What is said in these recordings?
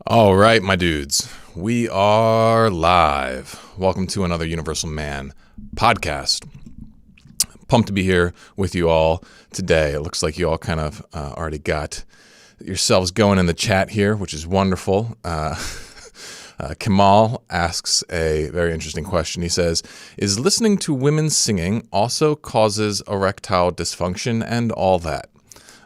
All right, my dudes, we are live. Welcome to another Universal Man podcast. Pumped to be here with you all today. It looks like you all kind of already got yourselves going in the chat here, which is wonderful. Kamal asks a very interesting question. He says, is listening to women singing also causes erectile dysfunction and all that?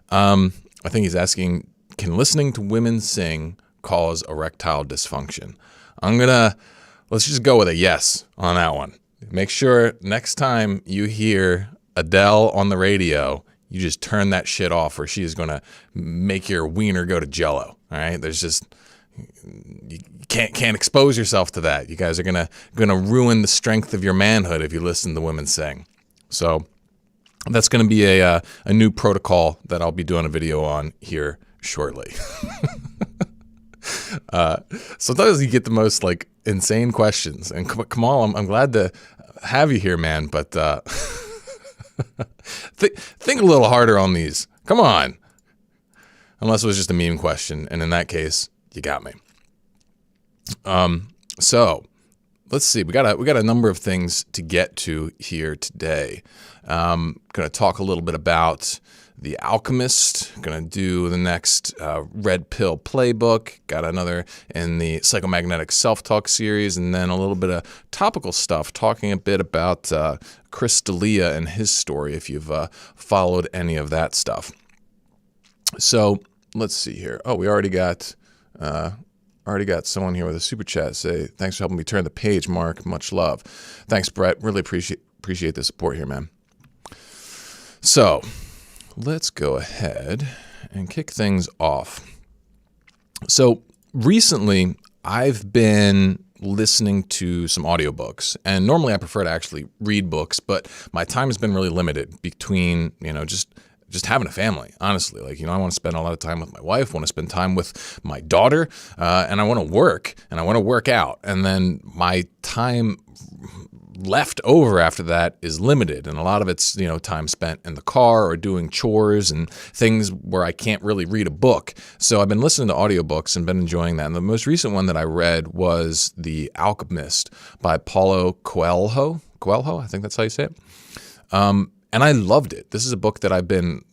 I think he's asking, can listening to women sing cause erectile dysfunction? Let's just go with a yes on that one. Make sure next time you hear Adele on the radio, you just turn that shit off, or she is going to make your wiener go to jello. All right. You can't expose yourself to that. You guys are gonna ruin the strength of your manhood if you listen to women sing. So that's going to be a new protocol that I'll be doing a video on here shortly. Sometimes you get the most like insane questions, and Kamal, I'm glad to have you here, man. But think a little harder on these. Come on, unless it was just a meme question, and in that case, you got me. So let's see. We got a number of things to get to here today. Going to talk a little bit about the Alchemist. Going to do the next Redpill Playbook. Got another in the Psychomagnetic self-talk series, and then a little bit of topical stuff, talking a bit about Chris D'Elia and his story, if you've followed any of that stuff. So let's see here. Oh, we already got someone here with a super chat say, thanks for helping me turn the page, Mark. Much love. Thanks, Brett. Really appreciate the support here, man. So let's go ahead and kick things off. So recently, I've been listening to some audiobooks, and normally I prefer to actually read books, but my time has been really limited between, just having a family, honestly. I want to spend a lot of time with my wife, want to spend time with my daughter, and I want to work, and I want to work out. And then my time left over after that is limited, and a lot of it's, time spent in the car or doing chores and things where I can't really read a book. So I've been listening to audiobooks and been enjoying that. And the most recent one that I read was The Alchemist by Paulo Coelho. Coelho, I think that's how you say it. And I loved it. This is a book that I've been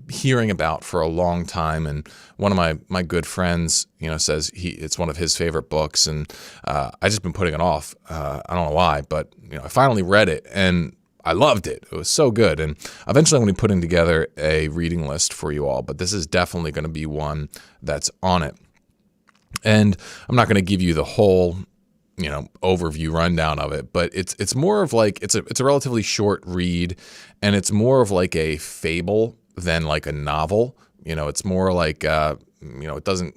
hearing about for a long time, and one of my good friends, says it's one of his favorite books, and I just been putting it off. I don't know why, but I finally read it and I loved it. It was so good, and eventually I'm going to be putting together a reading list for you all. But this is definitely going to be one that's on it, and I'm not going to give you the whole overview rundown of it, but it's more of it's a relatively short read, and it's more of like a fable than like a novel. It's more like it doesn't,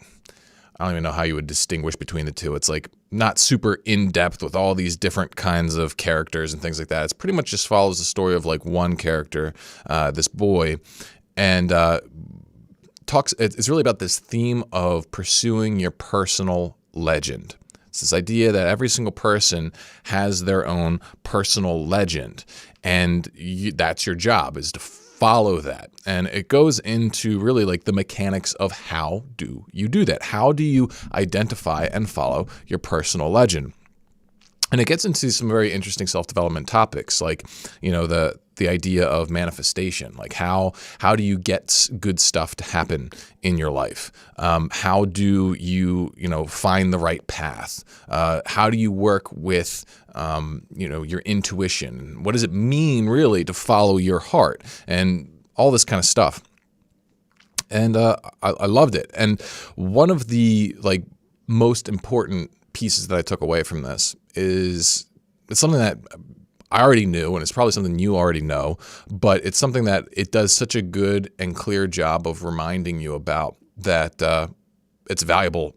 I don't even know how you would distinguish between the two. It's not super in depth with all these different kinds of characters and things like that. It's pretty much just follows the story of one character, this boy, and it's really about this theme of pursuing your personal legend. It's this idea that every single person has their own personal legend, and that's your job, is to follow that. And it goes into really the mechanics of how do you do that? How do you identify and follow your personal legend? And it gets into some very interesting self-development topics, the idea of manifestation. How do you get good stuff to happen in your life? How do you find the right path? How do you work with your intuition? What does it mean really to follow your heart? And all this kind of stuff. And I loved it. And one of the most important pieces that I took away from this is it's something that I already knew, and it's probably something you already know, but it's something that it does such a good and clear job of reminding you about, that it's valuable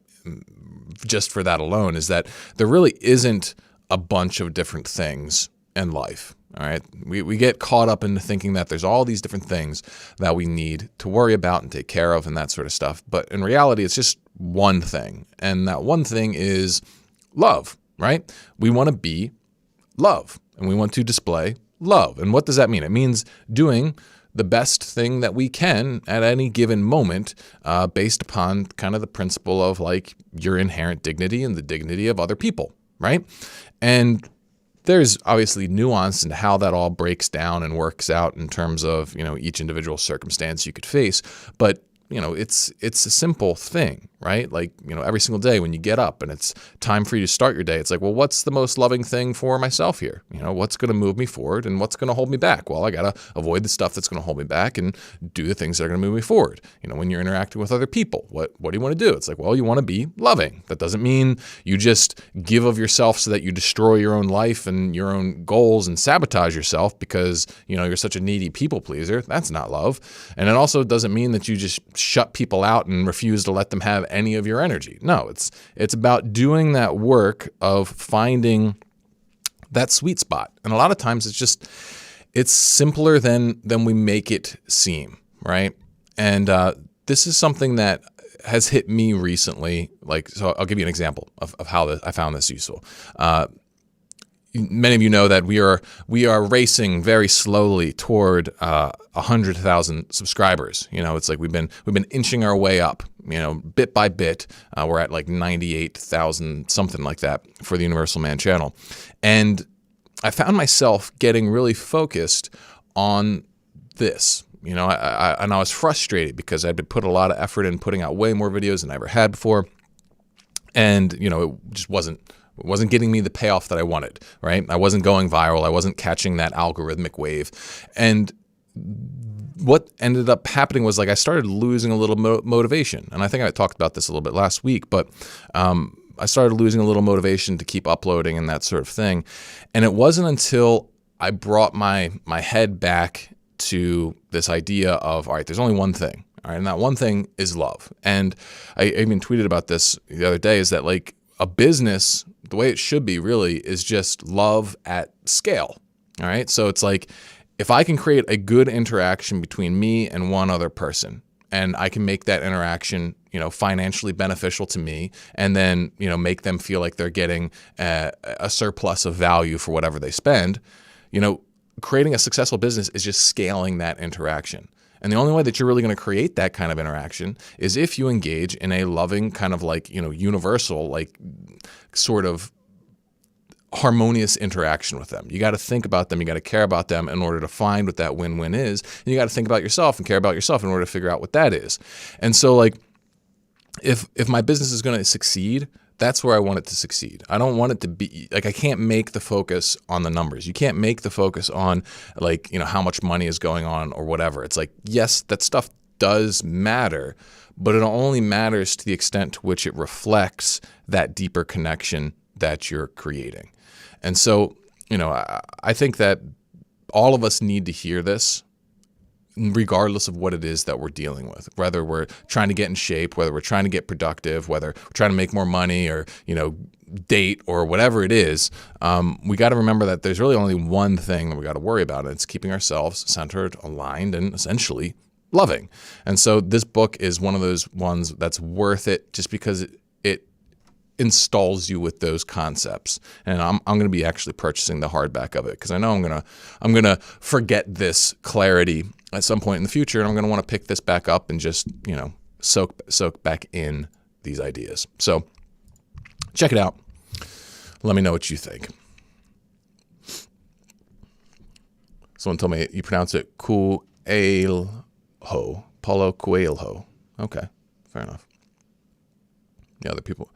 just for that alone, is that there really isn't a bunch of different things in life. All right. We get caught up into thinking that there's all these different things that we need to worry about and take care of and that sort of stuff. But in reality, it's just one thing. And that one thing is love, right? We want to be love, and we want to display love. And what does that mean? It means doing the best thing that we can at any given moment, based upon kind of the principle of like your inherent dignity and the dignity of other people, right? And there's obviously nuance in how that all breaks down and works out in terms of, each individual circumstance you could face. But it's a simple thing, right? Like, every single day when you get up and it's time for you to start your day, it's like, well, what's the most loving thing for myself here? What's going to move me forward and what's going to hold me back? Well, I got to avoid the stuff that's going to hold me back and do the things that are going to move me forward. When you're interacting with other people, what do you want to do? It's like, well, you want to be loving. That doesn't mean you just give of yourself so that you destroy your own life and your own goals and sabotage yourself because, you're such a needy people pleaser. That's not love. And it also doesn't mean that you just shut people out and refuse to let them have any of your energy. No, it's about doing that work of finding that sweet spot. And a lot of times it's simpler than we make it seem, right? And this is something that has hit me recently. So I'll give you an example of how I found this useful. Many of you know that we are racing very slowly toward 100,000 subscribers. It's like we've been inching our way up, bit by bit. We're at like 98,000, something like that, for the Universal Man channel. And I found myself getting really focused on this. And I was frustrated because I'd been put a lot of effort in putting out way more videos than I ever had before. And, it just wasn't getting me the payoff that I wanted, right? I wasn't going viral. I wasn't catching that algorithmic wave. And what ended up happening was, like, I started losing a little motivation. And I think I talked about this a little bit last week, but I started losing a little motivation to keep uploading and that sort of thing. And it wasn't until I brought my head back to this idea of, all right, there's only one thing. All right, and that one thing is love. And I even tweeted about this the other day, is that, like, a business, the way it should be really, is just love at scale. All right. So it's like, if I can create a good interaction between me and one other person, and I can make that interaction, financially beneficial to me, and then, make them feel like they're getting a surplus of value for whatever they spend, creating a successful business is just scaling that interaction. And the only way that you're really going to create that kind of interaction is if you engage in a loving kind of like, universal, like sort of harmonious interaction with them. You got to think about them. You got to care about them in order to find what that win-win is. And you got to think about yourself and care about yourself in order to figure out what that is. And so, like, if my business is going to succeed, that's where I want it to succeed. I don't want it to be like, I can't make the focus on the numbers. You can't make the focus on, like, how much money is going on or whatever. It's like, yes, that stuff does matter, but it only matters to the extent to which it reflects that deeper connection that you're creating. And so, I think that all of us need to hear this, regardless of what it is that we're dealing with, whether we're trying to get in shape, whether we're trying to get productive, whether we're trying to make more money or, date or whatever it is. We got to remember that there's really only one thing that we got to worry about, and it's keeping ourselves centered, aligned, and essentially loving. And so this book is one of those ones that's worth it just because it installs you with those concepts. And I'm going to be actually purchasing the hardback of it because I know I'm going to forget this clarity at some point in the future, and I'm going to want to pick this back up and just, soak back in these ideas. So check it out. Let me know what you think. Someone told me you pronounce it Coelho. Paulo Coelho. Okay, fair enough. The other people.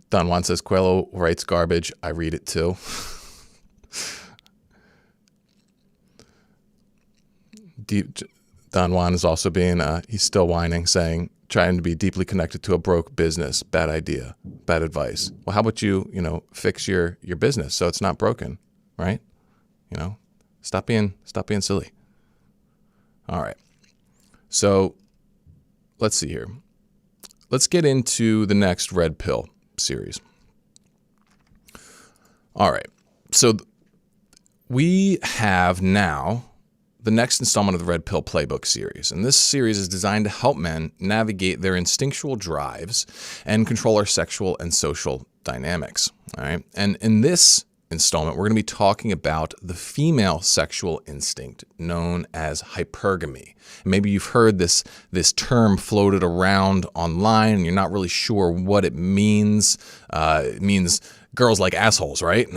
Don Juan says, Coelho writes garbage. I read it too. Don Juan is also being, he's still whining, saying, trying to be deeply connected to a broke business. Bad idea. Bad advice. Well, how about you fix your business so it's not broken, right? Stop being silly. All right. So let's see here. Let's get into the next Red Pill series. All right. So we have now the next installment of the Red Pill Playbook series. And this series is designed to help men navigate their instinctual drives and control our sexual and social dynamics. All right. And in this installment, we're going to be talking about the female sexual instinct known as hypergamy. Maybe you've heard this term floated around online and you're not really sure what it means. It means girls like assholes, right?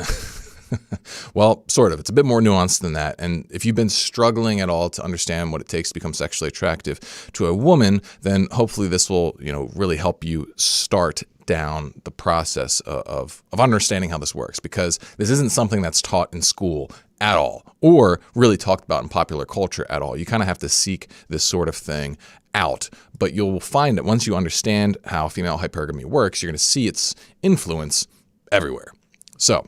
Well, sort of. It's a bit more nuanced than that. And if you've been struggling at all to understand what it takes to become sexually attractive to a woman, then hopefully this will, really help you start down the process of understanding how this works, because this isn't something that's taught in school at all or really talked about in popular culture at all. You kind of have to seek this sort of thing out, but you'll find that once you understand how female hypergamy works, you're going to see its influence everywhere. So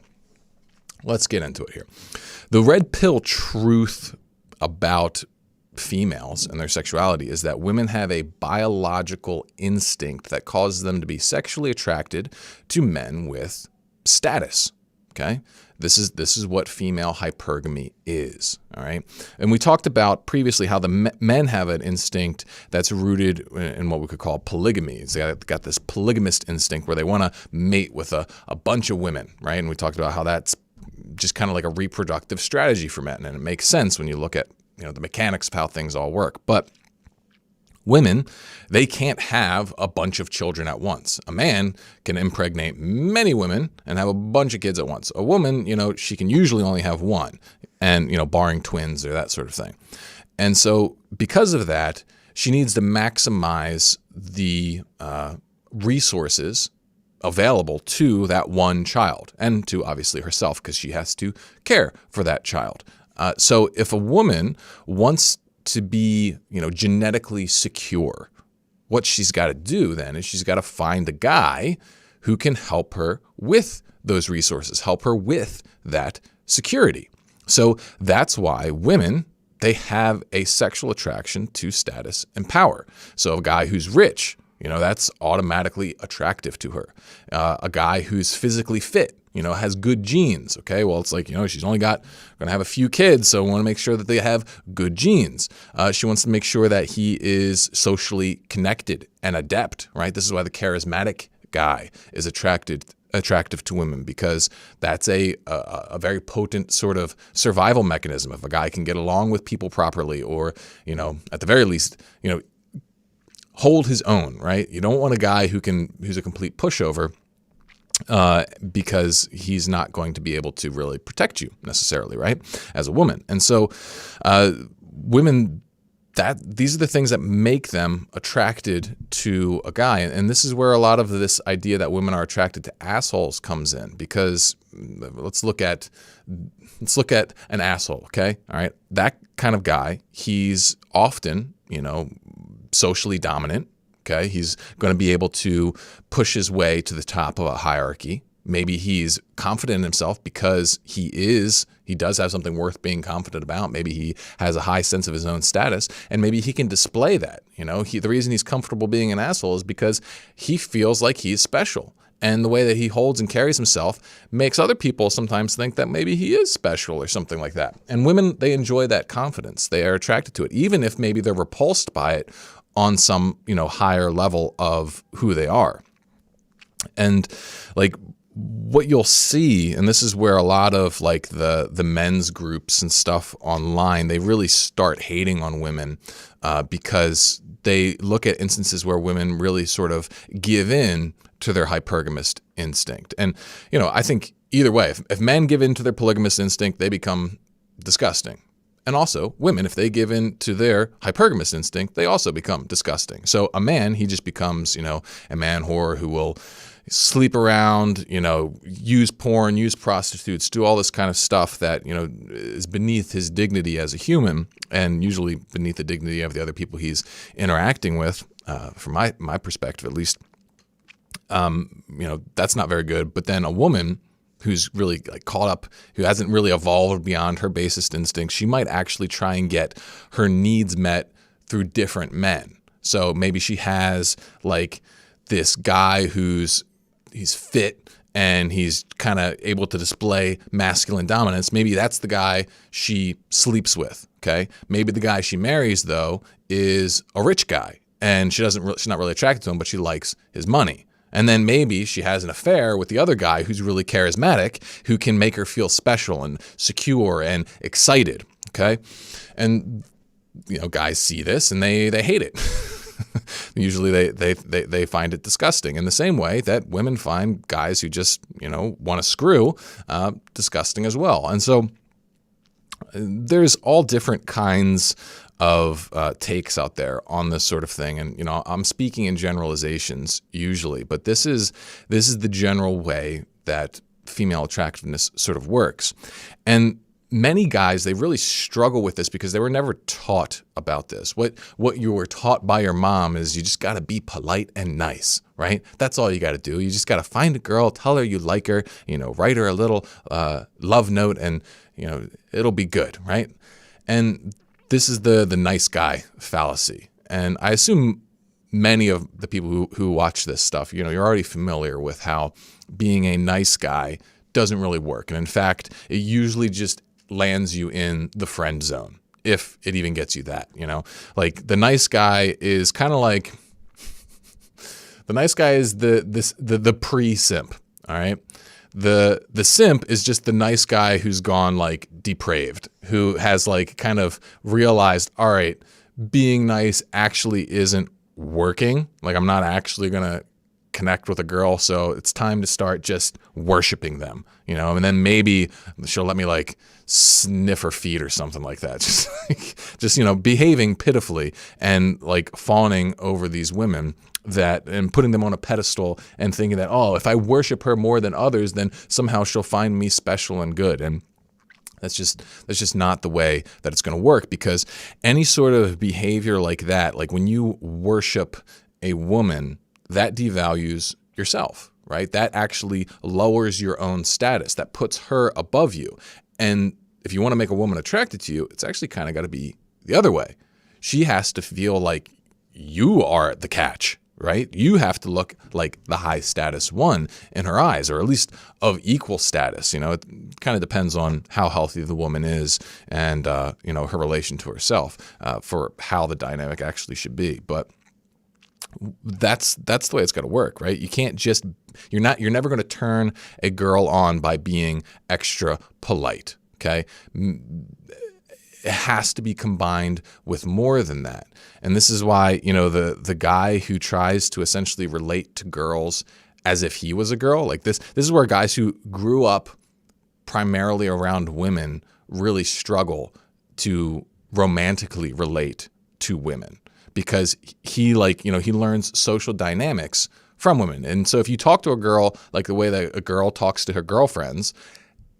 let's get into it here. The red pill truth about females and their sexuality is that women have a biological instinct that causes them to be sexually attracted to men with status. Okay? This is what female hypergamy is. All right? And we talked about previously how the men have an instinct that's rooted in what we could call polygamy. They got this polygamist instinct where they want to mate with a bunch of women, right? And we talked about how that's just kind of like a reproductive strategy for men. And it makes sense when you look at the mechanics of how things all work. But women, they can't have a bunch of children at once. A man can impregnate many women and have a bunch of kids at once. A woman, she can usually only have one, and, barring twins or that sort of thing. And so because of that, she needs to maximize the resources available to that one child and to obviously herself, because she has to care for that child. So if a woman wants to be, genetically secure, what she's got to do then is she's got to find a guy who can help her with those resources, help her with that security. So that's why women, they have a sexual attraction to status and power. So a guy who's rich, that's automatically attractive to her. A guy who's physically fit, has good genes. Okay, well, it's like, she's only going to have a few kids, so we want to make sure that they have good genes. She wants to make sure that he is socially connected and adept, right? This is why the charismatic guy is attractive to women, because that's a very potent sort of survival mechanism. If a guy can get along with people properly, or, at the very least, hold his own, right? You don't want a guy who's a complete pushover, because he's not going to be able to really protect you necessarily, right? As a woman. And so women, these are the things that make them attracted to a guy. And this is where a lot of this idea that women are attracted to assholes comes in, because let's look at an asshole, okay? All right. That kind of guy, he's often, socially dominant. Okay, he's going to be able to push his way to the top of a hierarchy. Maybe he's confident in himself because he does have something worth being confident about. Maybe he has a high sense of his own status, and maybe he can display that. The reason he's comfortable being an asshole is because he feels like he's special. And the way that he holds and carries himself makes other people sometimes think that maybe he is special or something like that. And women, they enjoy that confidence. They are attracted to it, even if maybe they're repulsed by it on some, higher level of who they are. And like what you'll see, and this is where a lot of like the men's groups and stuff online, they really start hating on women because they look at instances where women really sort of give in to their hypergamist instinct. And, I think either way, if men give in to their polygamist instinct, they become disgusting. And also, women, if they give in to their hypergamous instinct, they also become disgusting. So a man, he just becomes, a man whore who will sleep around, use porn, use prostitutes, do all this kind of stuff that, is beneath his dignity as a human, and usually beneath the dignity of the other people he's interacting with, from my perspective at least. That's not very good. But then a woman who's really like caught up, who hasn't really evolved beyond her basest instincts, she might actually try and get her needs met through different men. So maybe she has like this guy he's fit and he's kind of able to display masculine dominance. Maybe that's the guy she sleeps with. Okay. Maybe the guy she marries though is a rich guy, and she's not really attracted to him, but she likes his money. And then maybe she has an affair with the other guy who's really charismatic, who can make her feel special and secure and excited, okay? And, guys see this and they hate it. Usually they find it disgusting in the same way that women find guys who just, want to screw disgusting as well. And so there's all different kinds of takes out there on this sort of thing. And, I'm speaking in generalizations usually, but this is the general way that female attractiveness sort of works. And many guys, they really struggle with this because they were never taught about this. What you were taught by your mom is you just got to be polite and nice, right? That's all you got to do. You just got to find a girl, tell her you like her, write her a little love note, and, it'll be good, right? And this is the nice guy fallacy. And I assume many of the people who watch this stuff, you're already familiar with how being a nice guy doesn't really work. And in fact, it usually just lands you in the friend zone, if it even gets you that, like the nice guy is kind of like, the nice guy is the pre-simp, all right? The simp is just the nice guy who's gone like depraved, who has like kind of realized, all right, being nice actually isn't working. Like I'm not actually going to connect with a girl, so it's time to start just worshiping them, and then maybe she'll let me like sniff her feet or something like that. Just behaving pitifully and like fawning over these women and putting them on a pedestal and thinking that, oh, if I worship her more than others, then somehow she'll find me special and good. And that's just not the way that it's going to work, because any sort of behavior like that, like when you worship a woman, that devalues yourself, right? That actually lowers your own status. That puts her above you. And if you want to make a woman attracted to you, it's actually kind of got to be the other way. She has to feel like you are the catch, right? You have to look like the high status one in her eyes, or at least of equal status. It kind of depends on how healthy the woman is and, her relation to herself for how the dynamic actually should be. But that's the way it's got to work, right? You can't just, you're never going to turn a girl on by being extra polite, okay? It has to be combined with more than that. And this is why, the guy who tries to essentially relate to girls as if he was a girl, like this is where guys who grew up primarily around women really struggle to romantically relate to women, because he learns social dynamics from women. And so if you talk to a girl like the way that a girl talks to her girlfriends,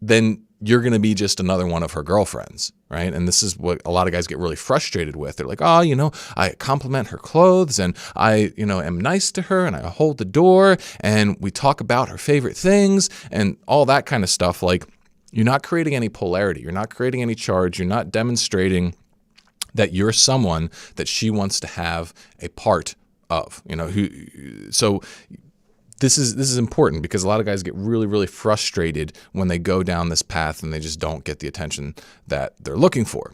then you're going to be just another one of her girlfriends, right? And this is what a lot of guys get really frustrated with. They're like, oh, I compliment her clothes, and I, am nice to her, and I hold the door, and we talk about her favorite things and all that kind of stuff. Like, you're not creating any polarity. You're not creating any charge. You're not demonstrating that you're someone that she wants to have a part of, so this is important, because a lot of guys get really, really frustrated when they go down this path and they just don't get the attention that they're looking for.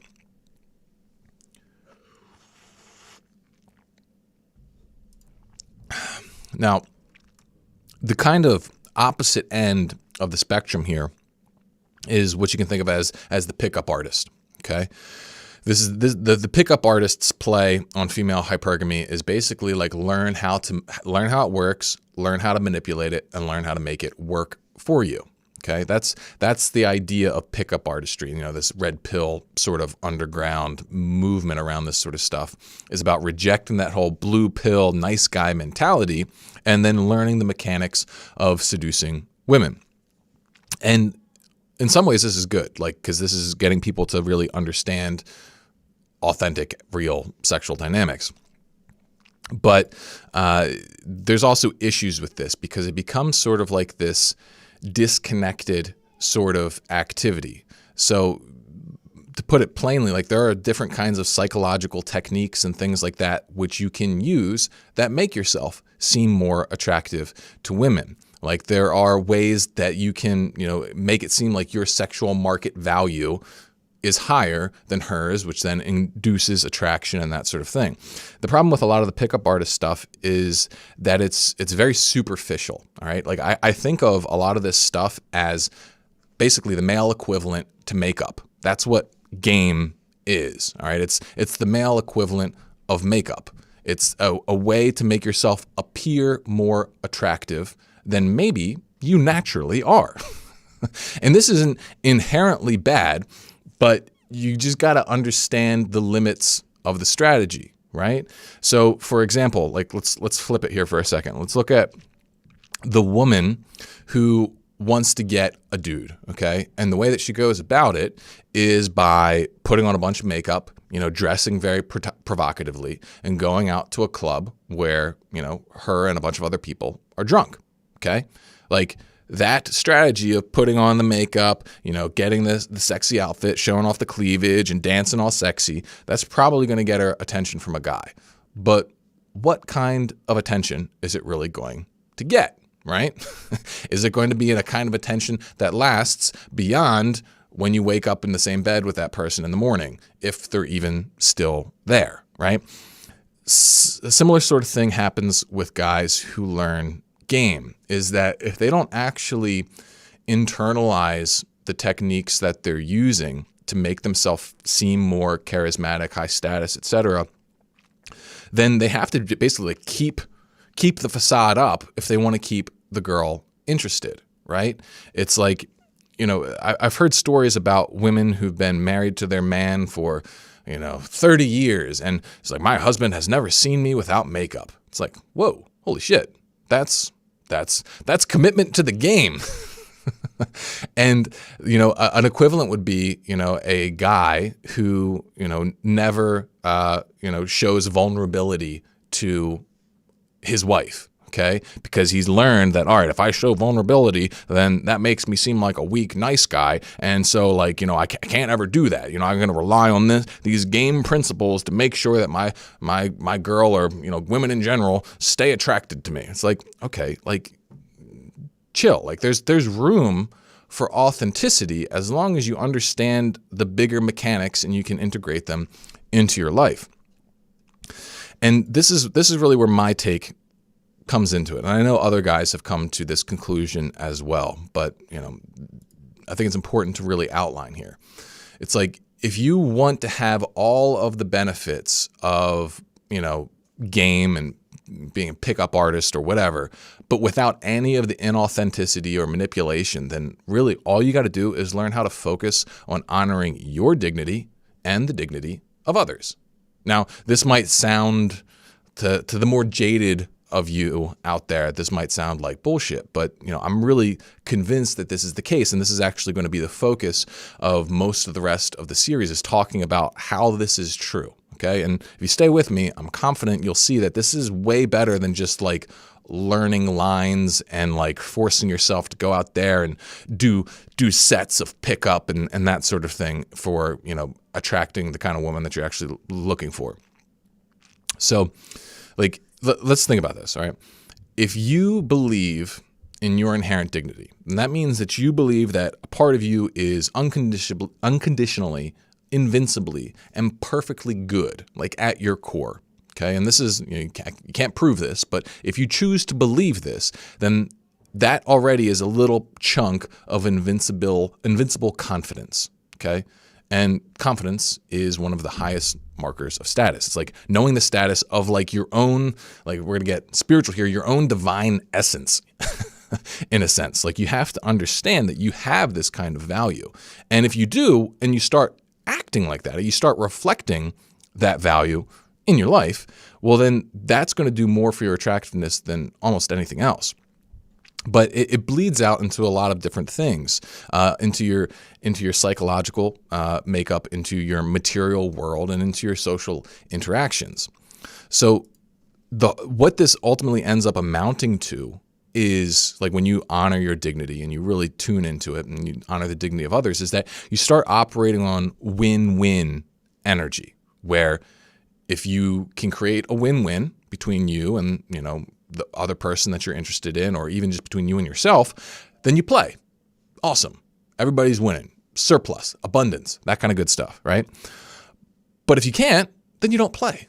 Now, the kind of opposite end of the spectrum here is what you can think of as the pickup artist, okay? The pickup artist's play on female hypergamy is basically like learn how it works, learn how to manipulate it, and learn how to make it work for you. Okay, that's the idea of pickup artistry. This red pill sort of underground movement around this sort of stuff is about rejecting that whole blue pill nice guy mentality and then learning the mechanics of seducing women. And in some ways, this is good, because this is getting people to really understand authentic, real sexual dynamics. But there's also issues with this, because it becomes sort of like this disconnected sort of activity. So to put it plainly, like there are different kinds of psychological techniques and things like that which you can use that make yourself seem more attractive to women. Like there are ways that you can, make it seem like your sexual market value is higher than hers, which then induces attraction and that sort of thing. The problem with a lot of the pickup artist stuff is that it's very superficial. All right, like I think of a lot of this stuff as basically the male equivalent to makeup. That's what game is. All right, it's the male equivalent of makeup. It's a way to make yourself appear more attractive than maybe you naturally are. And this isn't inherently bad, but you just got to understand the limits of the strategy, right? So, for example, like let's flip it here for a second. Let's look at the woman who wants to get a dude, okay? And the way that she goes about it is by putting on a bunch of makeup, dressing very provocatively and going out to a club where, her and a bunch of other people are drunk, okay? Like that strategy of putting on the makeup, getting the sexy outfit, showing off the cleavage and dancing all sexy, that's probably going to get her attention from a guy. But what kind of attention is it really going to get? Right? Is it going to be in a kind of attention that lasts beyond when you wake up in the same bed with that person in the morning, if they're even still there, right? A similar sort of thing happens with guys who learn game, is that if they don't actually internalize the techniques that they're using to make themselves seem more charismatic, high status, etc., then they have to basically keep the facade up if they want to keep the girl interested, right? It's like, I've heard stories about women who've been married to their man for, 30 years. And it's like, my husband has never seen me without makeup. It's like, whoa, holy shit. That's commitment to the game. And, an equivalent would be, a guy who, never, shows vulnerability to his wife. Okay, because he's learned that, all right, if I show vulnerability, then that makes me seem like a weak, nice guy. And so, I can't ever do that. I'm going to rely on these game principles to make sure that my girl or, women in general stay attracted to me. It's like, okay, chill. There's room for authenticity as long as you understand the bigger mechanics and you can integrate them into your life. And this is really where my take comes into it. And I know other guys have come to this conclusion as well, but I think it's important to really outline here. It's like, if you want to have all of the benefits of, game and being a pickup artist or whatever, but without any of the inauthenticity or manipulation, then really all you got to do is learn how to focus on honoring your dignity and the dignity of others. Now, this might sound to the more jaded of you out there, this might sound like bullshit, but I'm really convinced that this is the case, and this is actually going to be the focus of most of the rest of the series, is talking about how this is true. Okay, and if you stay with me, I'm confident you'll see that this is way better than just learning lines and forcing yourself to go out there and do sets of pickup and that sort of thing for attracting the kind of woman that you're actually looking for. So let's think about this, all right? If you believe in your inherent dignity, then that means that you believe that a part of you is unconditionally, invincibly, and perfectly good, at your core, okay? And this is, you can't prove this, but if you choose to believe this, then that already is a little chunk of invincible confidence, okay? And confidence is one of the highest markers of status. It's like knowing the status of your own, we're going to get spiritual here, your own divine essence, in a sense. You have to understand that you have this kind of value. And if you do, and you start acting like that, or you start reflecting that value in your life, well, then that's going to do more for your attractiveness than almost anything else. But it bleeds out into a lot of different things, into your psychological makeup, into your material world, and into your social interactions. So what this ultimately ends up amounting to is, when you honor your dignity and you really tune into it and you honor the dignity of others, is that you start operating on win-win energy, where if you can create a win-win between you and, the other person that you're interested in, or even just between you and yourself, then you play. Awesome. Everybody's winning. surplus, abundance, that kind of good stuff, right? But if you can't, then you don't play,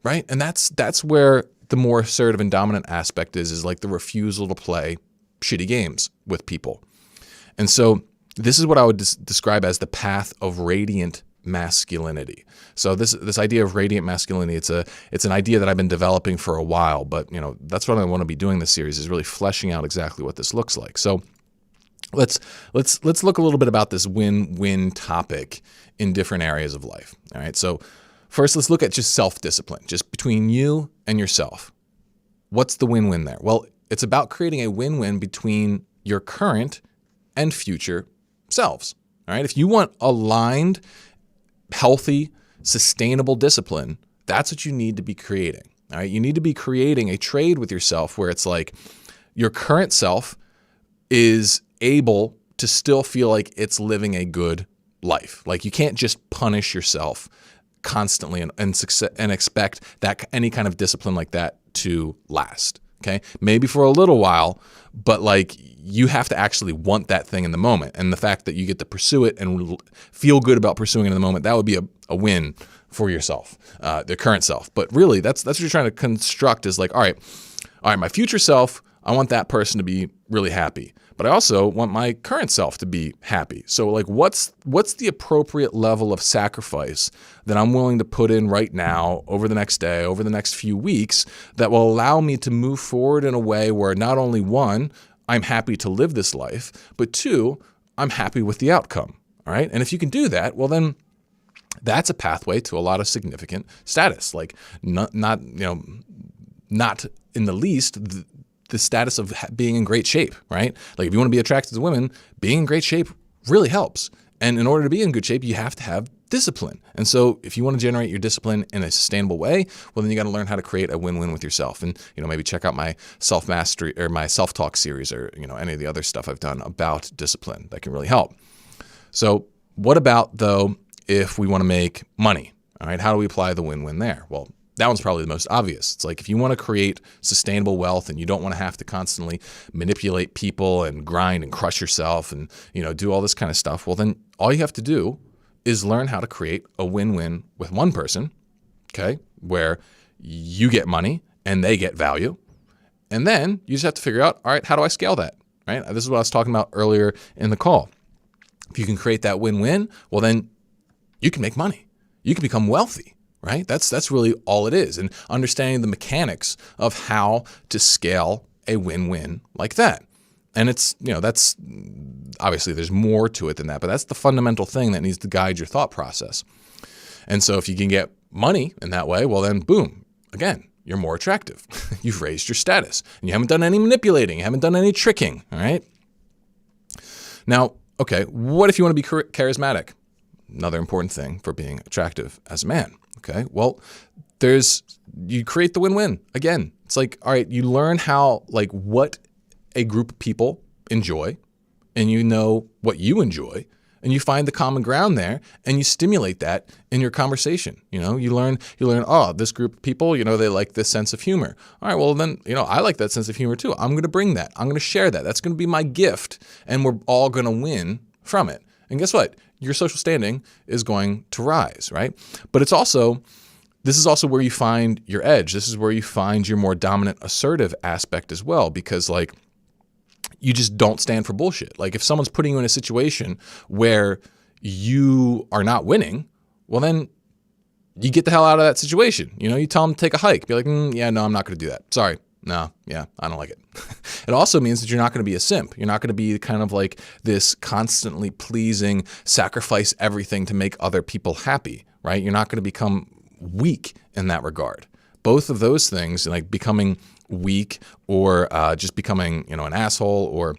right? And that's where the more assertive and dominant aspect is like the refusal to play shitty games with people. And so this is what I would describe as the path of radiant masculinity. So this idea of radiant masculinity, it's an idea that I've been developing for a while, but that's what I want to be doing this series, is really fleshing out exactly what this looks like. So let's look a little bit about this win-win topic in different areas of life. All right. So first, let's look at just self-discipline, just between you and yourself. What's the win-win there? Well, it's about creating a win-win between your current and future selves. All right. If you want aligned, healthy, sustainable discipline, that's what you need to be creating. All right. You need to be creating a trade with yourself where it's like your current self is able to still feel like it's living a good life. Like you can't just punish yourself constantly and expect that any kind of discipline like that to last. Okay. Maybe for a little while, but like you have to actually want that thing in the moment. And the fact that you get to pursue it and feel good about pursuing it in the moment, that would be a win for yourself, the current self. But really that's what you're trying to construct, is like, all right, my future self, I want that person to be really happy, but I also want my current self to be happy. So like, what's the appropriate level of sacrifice that I'm willing to put in right now, over the next day, over the next few weeks, that will allow me to move forward in a way where not only one, I'm happy to live this life, but two, I'm happy with the outcome. All right. And if you can do that, well, then that's a pathway to a lot of significant status, like not in the least, the status of being in great shape, right? Like if you want to be attracted to women, being in great shape really helps. And in order to be in good shape, you have to have discipline. And so if you want to generate your discipline in a sustainable way, well, then you got to learn how to create a win-win with yourself. And, maybe check out my self-mastery or my self-talk series, or, any of the other stuff I've done about discipline that can really help. So what about though, if we want to make money? All right. How do we apply the win-win there? Well, that one's probably the most obvious. It's like if you want to create sustainable wealth and you don't want to have to constantly manipulate people and grind and crush yourself and, do all this kind of stuff, well, then all you have to do is learn how to create a win-win with one person, okay, where you get money and they get value. And then you just have to figure out, all right, how do I scale that, right? This is what I was talking about earlier in the call. If you can create that win-win, well, then you can make money. You can become wealthy. Right? That's really all it is. And understanding the mechanics of how to scale a win-win like that. And it's, that's obviously there's more to it than that, but that's the fundamental thing that needs to guide your thought process. And so if you can get money in that way, well then boom, again, you're more attractive. You've raised your status and you haven't done any manipulating. You haven't done any tricking. All right. Now, okay, what if you want to be charismatic? Another important thing for being attractive as a man. Okay, well, you create the win-win. Again, it's like, all right, you learn what a group of people enjoy, and you know what you enjoy, and you find the common ground there, and you stimulate that in your conversation. You learn, oh, this group of people, they like this sense of humor. All right, well then, I like that sense of humor too. I'm going to bring that. I'm going to share that. That's going to be my gift, and we're all going to win from it. And guess what? Your social standing is going to rise, right? But this is also where you find your edge. This is where you find your more dominant, assertive aspect as well, because you just don't stand for bullshit. Like if someone's putting you in a situation where you are not winning, well then you get the hell out of that situation. You tell them to take a hike. Be like, yeah, no, I'm not going to do that. Sorry. No, yeah, I don't like it. It also means that you're not going to be a simp. You're not going to be kind of like this constantly pleasing, sacrifice everything to make other people happy, right? You're not going to become weak in that regard. Both of those things, like becoming weak or just becoming, an asshole, or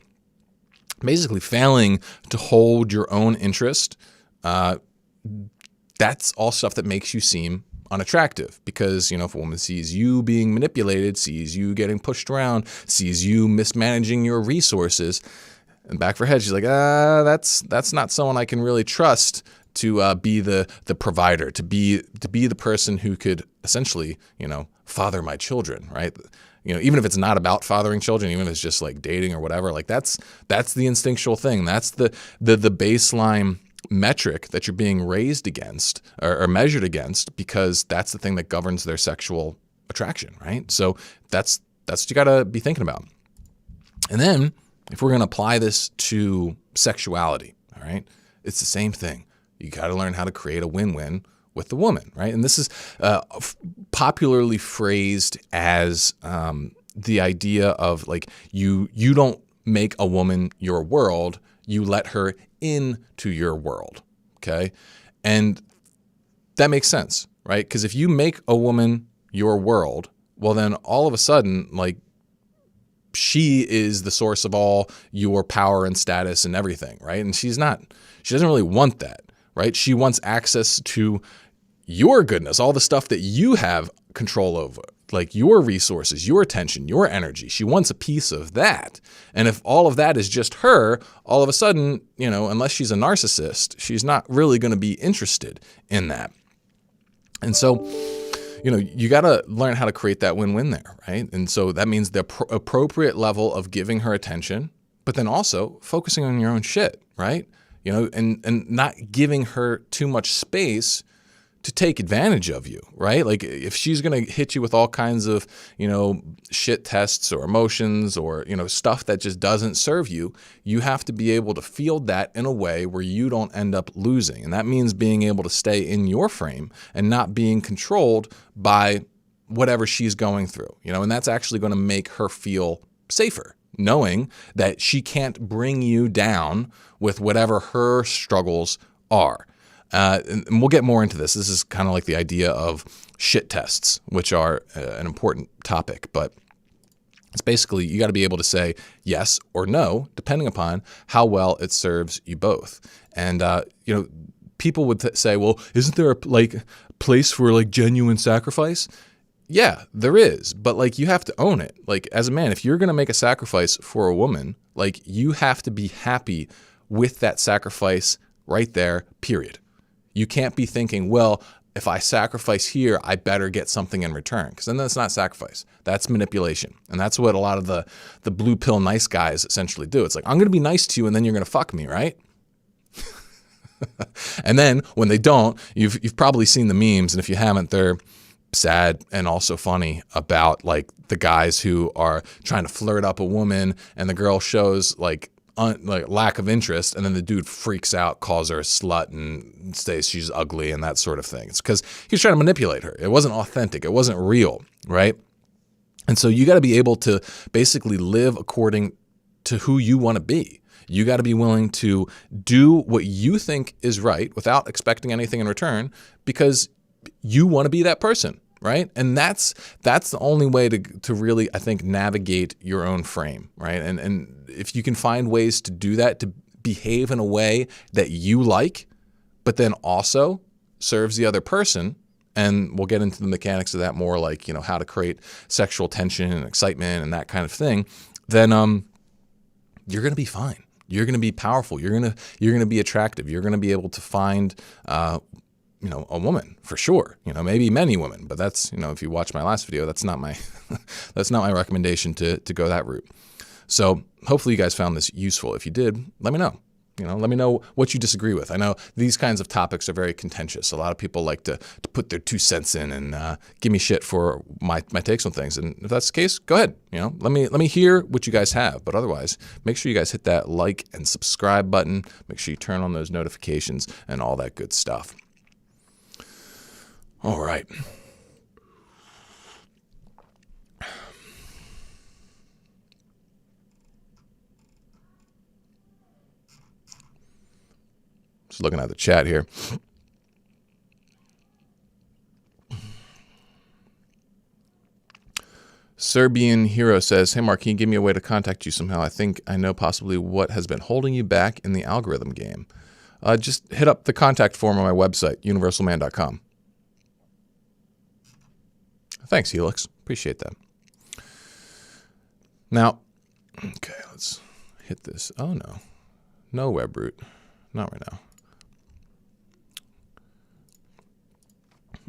basically failing to hold your own interest, that's all stuff that makes you seem unattractive. Because, if a woman sees you being manipulated, sees you getting pushed around, sees you mismanaging your resources, and back of her head, she's like, that's not someone I can really trust to be the provider, to be the person who could essentially, father my children, right? Even if it's not about fathering children, even if it's just like dating or whatever, like that's the instinctual thing. That's the baseline metric that you're being raised against or measured against, because that's the thing that governs their sexual attraction, right? So that's what you got to be thinking about. And then if we're going to apply this to sexuality, all right, it's the same thing. You got to learn how to create a win-win with the woman, right? And this is popularly phrased as the idea of like you don't make a woman your world, you let her into your world, okay? And that makes sense, right? Because if you make a woman your world, well then all of a sudden, like, she is the source of all your power and status and everything, right? And she doesn't really want that, right? She wants access to your goodness, all the stuff that you have control over, like your resources, your attention, your energy. She wants a piece of that. And if all of that is just her, all of a sudden, unless she's a narcissist, she's not really going to be interested in that. And so, you got to learn how to create that win-win there, right? And so that means the appropriate level of giving her attention, but then also focusing on your own shit, right? And not giving her too much space to take advantage of you, right? Like if she's going to hit you with all kinds of, shit tests or emotions or, stuff that just doesn't serve you, you have to be able to field that in a way where you don't end up losing. And that means being able to stay in your frame and not being controlled by whatever she's going through, and that's actually going to make her feel safer, knowing that she can't bring you down with whatever her struggles are. And we'll get more into this. This is kind of like the idea of shit tests, which are an important topic. But it's basically you got to be able to say yes or no, depending upon how well it serves you both. And, people would say, well, isn't there a place for genuine sacrifice? Yeah, there is. But you have to own it. Like as a man, if you're going to make a sacrifice for a woman, you have to be happy with that sacrifice right there, period. You can't be thinking, well, if I sacrifice here, I better get something in return. Because then that's not sacrifice. That's manipulation. And that's what a lot of the blue pill nice guys essentially do. It's like, I'm going to be nice to you and then you're going to fuck me, right? And then when they don't, you've probably seen the memes. And if you haven't, they're sad and also funny about the guys who are trying to flirt up a woman and the girl shows lack of interest, and then the dude freaks out, calls her a slut, and says she's ugly and that sort of thing. It's because he was trying to manipulate her. It wasn't authentic. It wasn't real, right? And so you got to be able to basically live according to who you want to be. You got to be willing to do what you think is right without expecting anything in return because you want to be that person, right? And that's the only way to really, I think, navigate your own frame, right? And if you can find ways to do that, to behave in a way that you like, but then also serves the other person, and we'll get into the mechanics of that more, how to create sexual tension and excitement and that kind of thing, then you're going to be fine. You're going to be powerful. You're going to be attractive. You're going to be able to find a woman for sure, maybe many women, but that's, if you watch my last video, that's not my, that's not my recommendation to go that route. So hopefully you guys found this useful. If you did, let me know. Let me know what you disagree with. I know these kinds of topics are very contentious. A lot of people like to put their 2 cents in and give me shit for my takes on things. And if that's the case, go ahead. Let me hear what you guys have. But otherwise, make sure you guys hit that like and subscribe button. Make sure you turn on those notifications and all that good stuff. All right. Just looking at the chat here. Serbian Hero says, hey, Mark, can you give me a way to contact you somehow? I think I know possibly what has been holding you back in the algorithm game. Just hit up the contact form on my website, universalman.com. Thanks, Helix. Appreciate that. Now, okay, let's hit this. Oh, no. No web root. Not right now.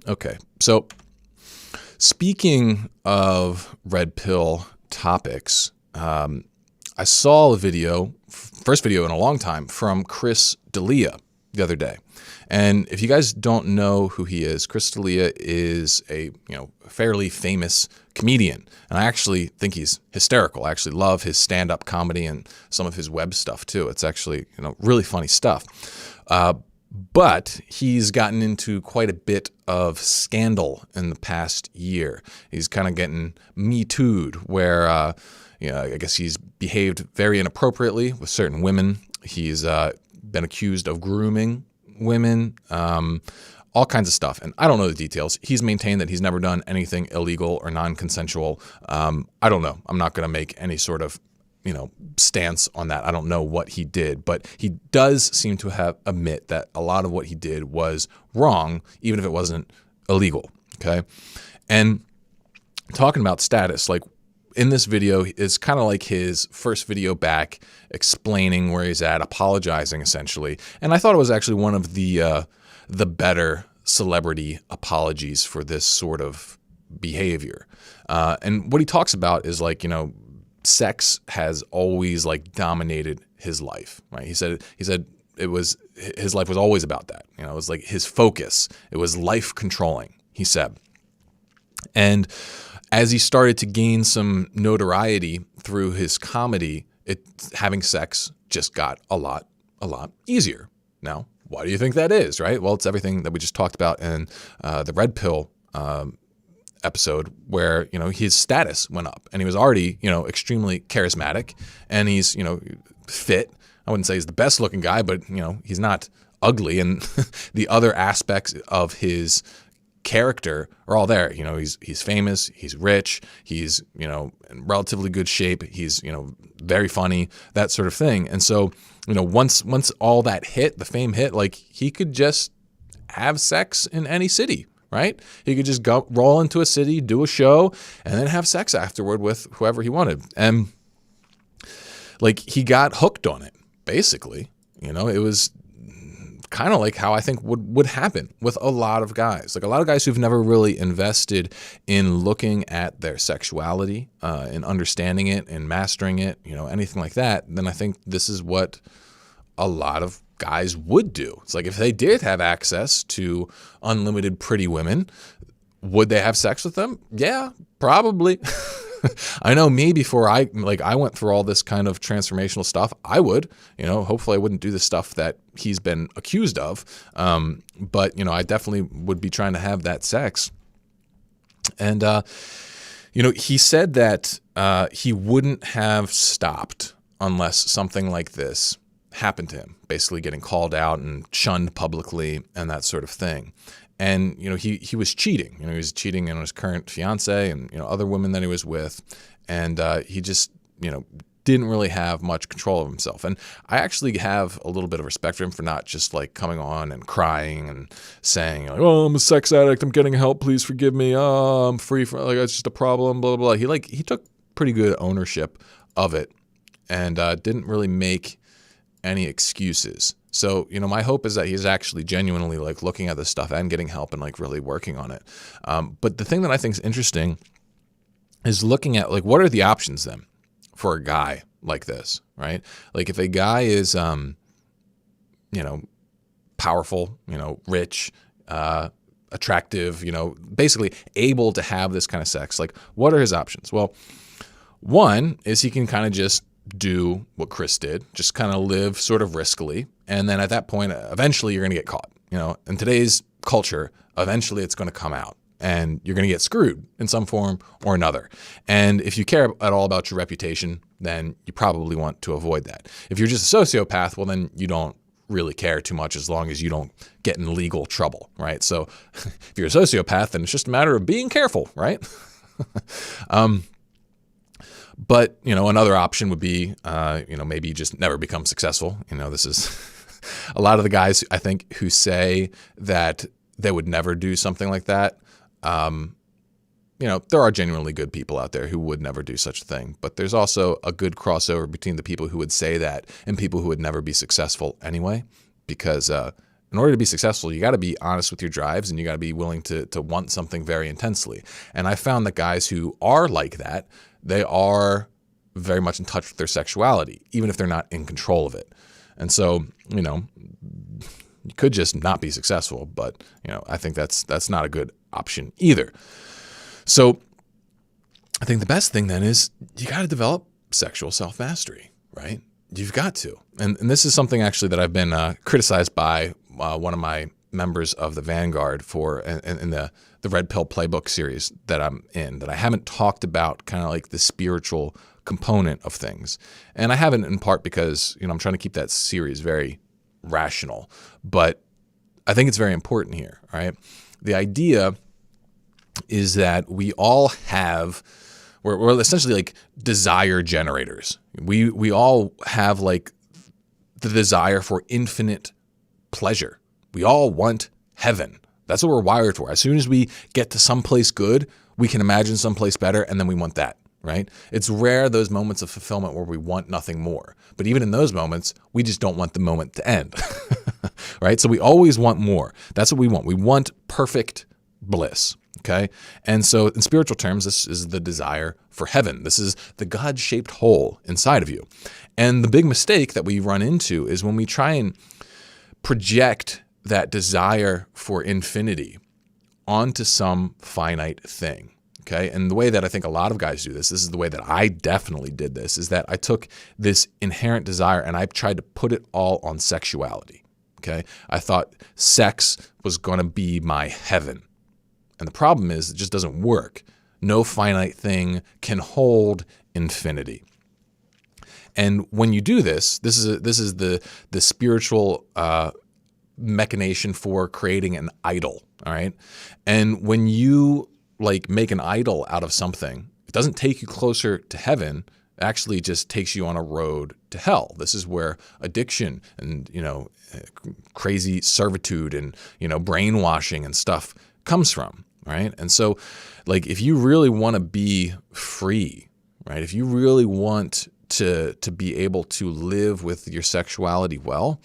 Okay, so speaking of red pill topics, I saw a video, first video in a long time, from Chris D'Elia the other day. And if you guys don't know who he is, Chris D'Elia is a fairly famous comedian, and I actually think he's hysterical. I actually love his stand-up comedy and some of his web stuff too. It's actually really funny stuff. But he's gotten into quite a bit of scandal in the past year. He's kind of getting Me Too'd, where I guess he's behaved very inappropriately with certain women. He's been accused of grooming women, all kinds of stuff. And I don't know the details. He's maintained that he's never done anything illegal or non-consensual. I don't know. I'm not going to make any sort of stance on that. I don't know what he did, but he does seem to admit that a lot of what he did was wrong, even if it wasn't illegal. Okay. And talking about status, like in this video is kind of like his first video back, explaining where he's at, apologizing essentially. And I thought it was actually one of the better celebrity apologies for this sort of behavior. And what he talks about is sex has always dominated his life, right? He said his life was always about that. It was his focus. It was life controlling, he said. And as he started to gain some notoriety through his comedy, having sex just got a lot easier. Now, why do you think that is, right? Well, it's everything that we just talked about in the Red Pill episode, where his status went up, and he was already extremely charismatic, and he's fit. I wouldn't say he's the best looking guy, but he's not ugly, and the other aspects of his character are all there. He's famous, he's rich, he's in relatively good shape, he's very funny, that sort of thing. And so once all that hit, the fame hit, he could just have sex in any city. Right? He could just roll into a city, do a show, and then have sex afterward with whoever he wanted. And he got hooked on it, basically. It was kind of like how I think would happen with a lot of guys. A lot of guys who've never really invested in looking at their sexuality, and understanding it and mastering it, anything like that. Then I think this is what a lot of guys would do. It's if they did have access to unlimited pretty women, would they have sex with them? Yeah, probably. I know me, before I went through all this kind of transformational stuff, I would, hopefully I wouldn't do the stuff that he's been accused of. But I definitely would be trying to have that sex. And, he said that he wouldn't have stopped unless something like this happened to him, basically getting called out and shunned publicly and that sort of thing. And, he was cheating. He was cheating on his current fiance and, other women that he was with. And he just, didn't really have much control of himself. And I actually have a little bit of respect for him for not just coming on and crying and saying oh, I'm a sex addict, I'm getting help, please forgive me. Oh, I'm free from it's just a problem, blah, blah, blah. He took pretty good ownership of it and didn't really make any excuses. So, my hope is that he's actually genuinely looking at this stuff and getting help and really working on it. But the thing that I think is interesting is looking at what are the options then for a guy like this, right? If a guy is, powerful, rich, attractive, basically able to have this kind of sex, what are his options? Well, one is he can kind of just do what Chris did, just kind of live sort of riskily. And then at that point, eventually you're going to get caught. In today's culture, eventually it's going to come out and you're going to get screwed in some form or another. And if you care at all about your reputation, then you probably want to avoid that. If you're just a sociopath, well, then you don't really care too much as long as you don't get in legal trouble, right? So if you're a sociopath, then it's just a matter of being careful, right? But, another option would be, maybe you just never become successful. This is a lot of the guys, I think, who say that they would never do something like that. There are genuinely good people out there who would never do such a thing. But there's also a good crossover between the people who would say that and people who would never be successful anyway, because In order to be successful, you got to be honest with your drives, and you got to be willing to want something very intensely. And I found that guys who are like that, they are very much in touch with their sexuality, even if they're not in control of it. And so, you could just not be successful, but I think that's not a good option either. So I think the best thing then is you got to develop sexual self-mastery, right? You've got to. And this is something actually that I've been criticized by one of my members of the Vanguard for in the Redpill Playbook series that I'm in, that I haven't talked about kind of like the spiritual component of things. And I haven't in part because, I'm trying to keep that series very rational. But I think it's very important here, right? The idea is that we all have, we're essentially like desire generators. We all have like the desire for infinite pleasure. We all want heaven. That's what we're wired for. As soon as we get to someplace good, we can imagine someplace better, and then we want that, right? It's rare, those moments of fulfillment where we want nothing more. But even in those moments, we just don't want the moment to end, right? So we always want more. That's what we want. We want perfect bliss, okay? And so in spiritual terms, this is the desire for heaven. This is the God-shaped hole inside of you. And the big mistake that we run into is when we try and project that desire for infinity onto some finite thing, okay? And the way that I think a lot of guys do this is the way that I definitely did this, is that I took this inherent desire and I tried to put it all on sexuality, okay? I thought sex was going to be my heaven. And the problem is it just doesn't work. No finite thing can hold infinity. And when you do this is the spiritual machination for creating an idol, all right? And when you like make an idol out of something, it doesn't take you closer to heaven. It actually just takes you on a road to hell. This is where addiction and, crazy servitude and, brainwashing and stuff comes from, right? And so like if you really want to be free, right? If you really want to be able to live with your sexuality well,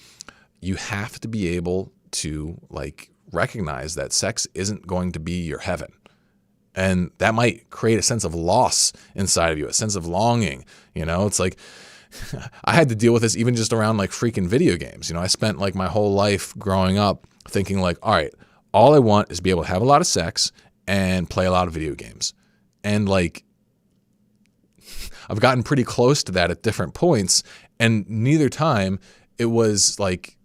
you have to be able to like recognize that sex isn't going to be your heaven. And that might create a sense of loss inside of you, a sense of longing. It's like I had to deal with this even just around like freaking video games. I spent like my whole life growing up thinking like, all right, all I want is to be able to have a lot of sex and play a lot of video games. And like I've gotten pretty close to that at different points, and neither time it was like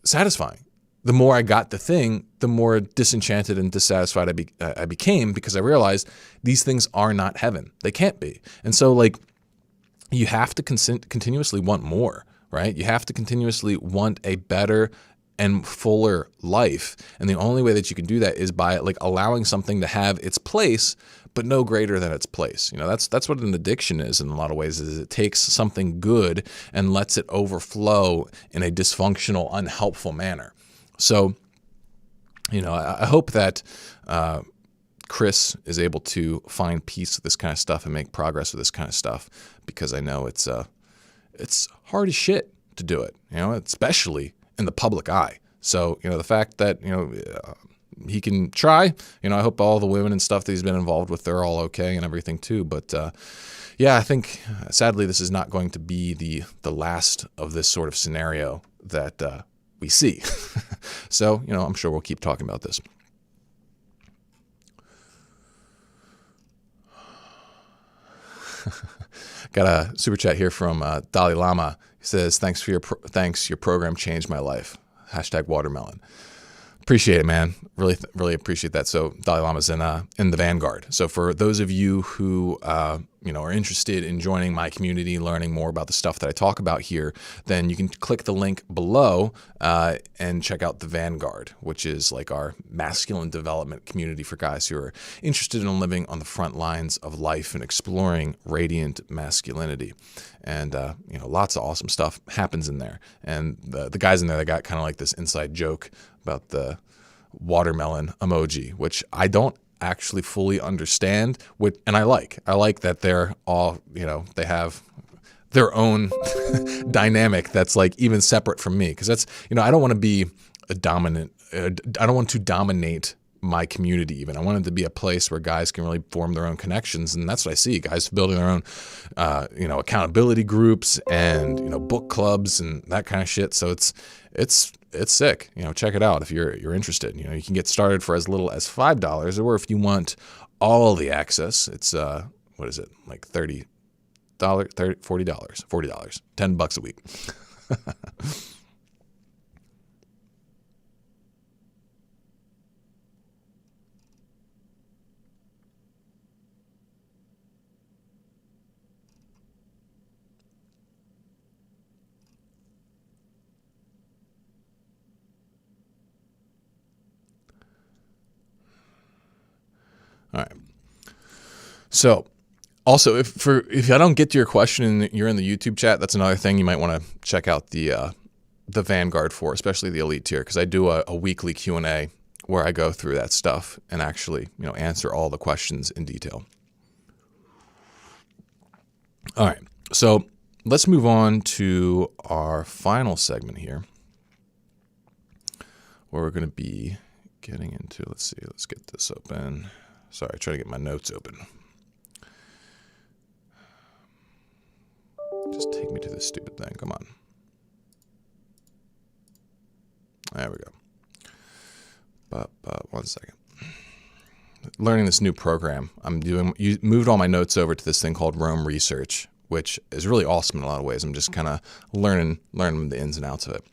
satisfying. The more I got the thing, the more disenchanted and dissatisfied I became, because I realized these things are not heaven. They can't be. And so like you have to continuously want more, right? You have to continuously want a better and fuller life. And the only way that you can do that is by like allowing something to have its place, but no greater than its place. That's what an addiction is in a lot of ways, is it takes something good and lets it overflow in a dysfunctional, unhelpful manner. So, I hope that Chris is able to find peace with this kind of stuff and make progress with this kind of stuff, because I know it's hard as shit to do it, especially in the public eye. So, the fact that, he can try, I hope all the women and stuff that he's been involved with, they're all okay and everything too. But yeah, I think sadly this is not going to be the last of this sort of scenario that we see. So, I'm sure we'll keep talking about this. Got a super chat here from Dalai Lama. He says, thanks. Your program changed my life. #watermelon. Appreciate it, man. Really appreciate that. So Dalai Lama's in the Vanguard. So for those of you who are interested in joining my community, learning more about the stuff that I talk about here, then you can click the link below and check out the Vanguard, which is like our masculine development community for guys who are interested in living on the front lines of life and exploring radiant masculinity. And lots of awesome stuff happens in there. And the guys in there, they got kind of like this inside joke about the watermelon emoji, which I don't actually fully understand. And I like that they're all, they have their own dynamic that's like even separate from me. Because that's, I don't want to be a dominant, I don't want to dominate my community even. I want it to be a place where guys can really form their own connections. And that's what I see, guys building their own, accountability groups and, book clubs and that kind of shit. So it's sick. Check it out if you're interested. You can get started for as little as $5, or if you want all the access, it's, what is it? Like $40, $10 a week. All right. So also, if I don't get to your question and you're in the YouTube chat, that's another thing you might want to check out the Vanguard for, especially the elite tier, because I do a weekly Q&A where I go through that stuff and actually, answer all the questions in detail. All right. So let's move on to our final segment here, where we're going to be getting into, let's get this open. Sorry, trying to get my notes open. Just take me to this stupid thing. Come on. There we go. But 1 second. Learning this new program you moved all my notes over to this thing called Rome Research, which is really awesome in a lot of ways. I'm just kind of learning the ins and outs of it.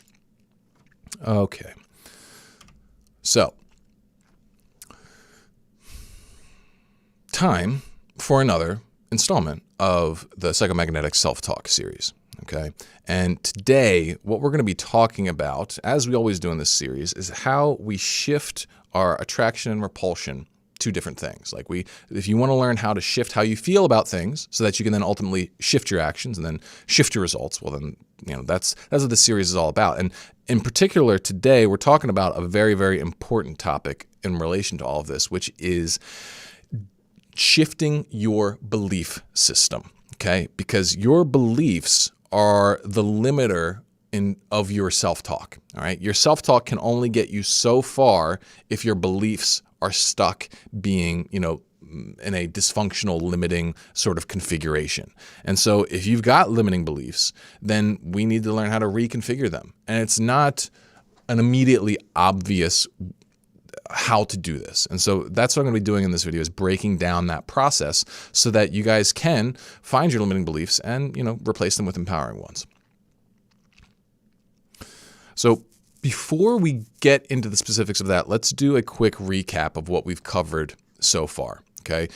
Okay. So, time for another installment of the Psychomagnetic Self-Talk series, okay? And today, what we're going to be talking about, as we always do in this series, is how we shift our attraction and repulsion to different things. Like if you want to learn how to shift how you feel about things so that you can then ultimately shift your actions and then shift your results, well then, that's what this series is all about. And in particular, today, we're talking about a very, very important topic in relation to all of this, which is shifting your belief system, okay? Because your beliefs are the limiter of your self-talk, all right? Your self-talk can only get you so far if your beliefs are stuck being, in a dysfunctional, limiting sort of configuration. And so if you've got limiting beliefs, then we need to learn how to reconfigure them. And it's not an immediately obvious how to do this. And so that's what I'm going to be doing in this video, is breaking down that process so that you guys can find your limiting beliefs and, replace them with empowering ones. So before we get into the specifics of that, let's do a quick recap of what we've covered so far, okay?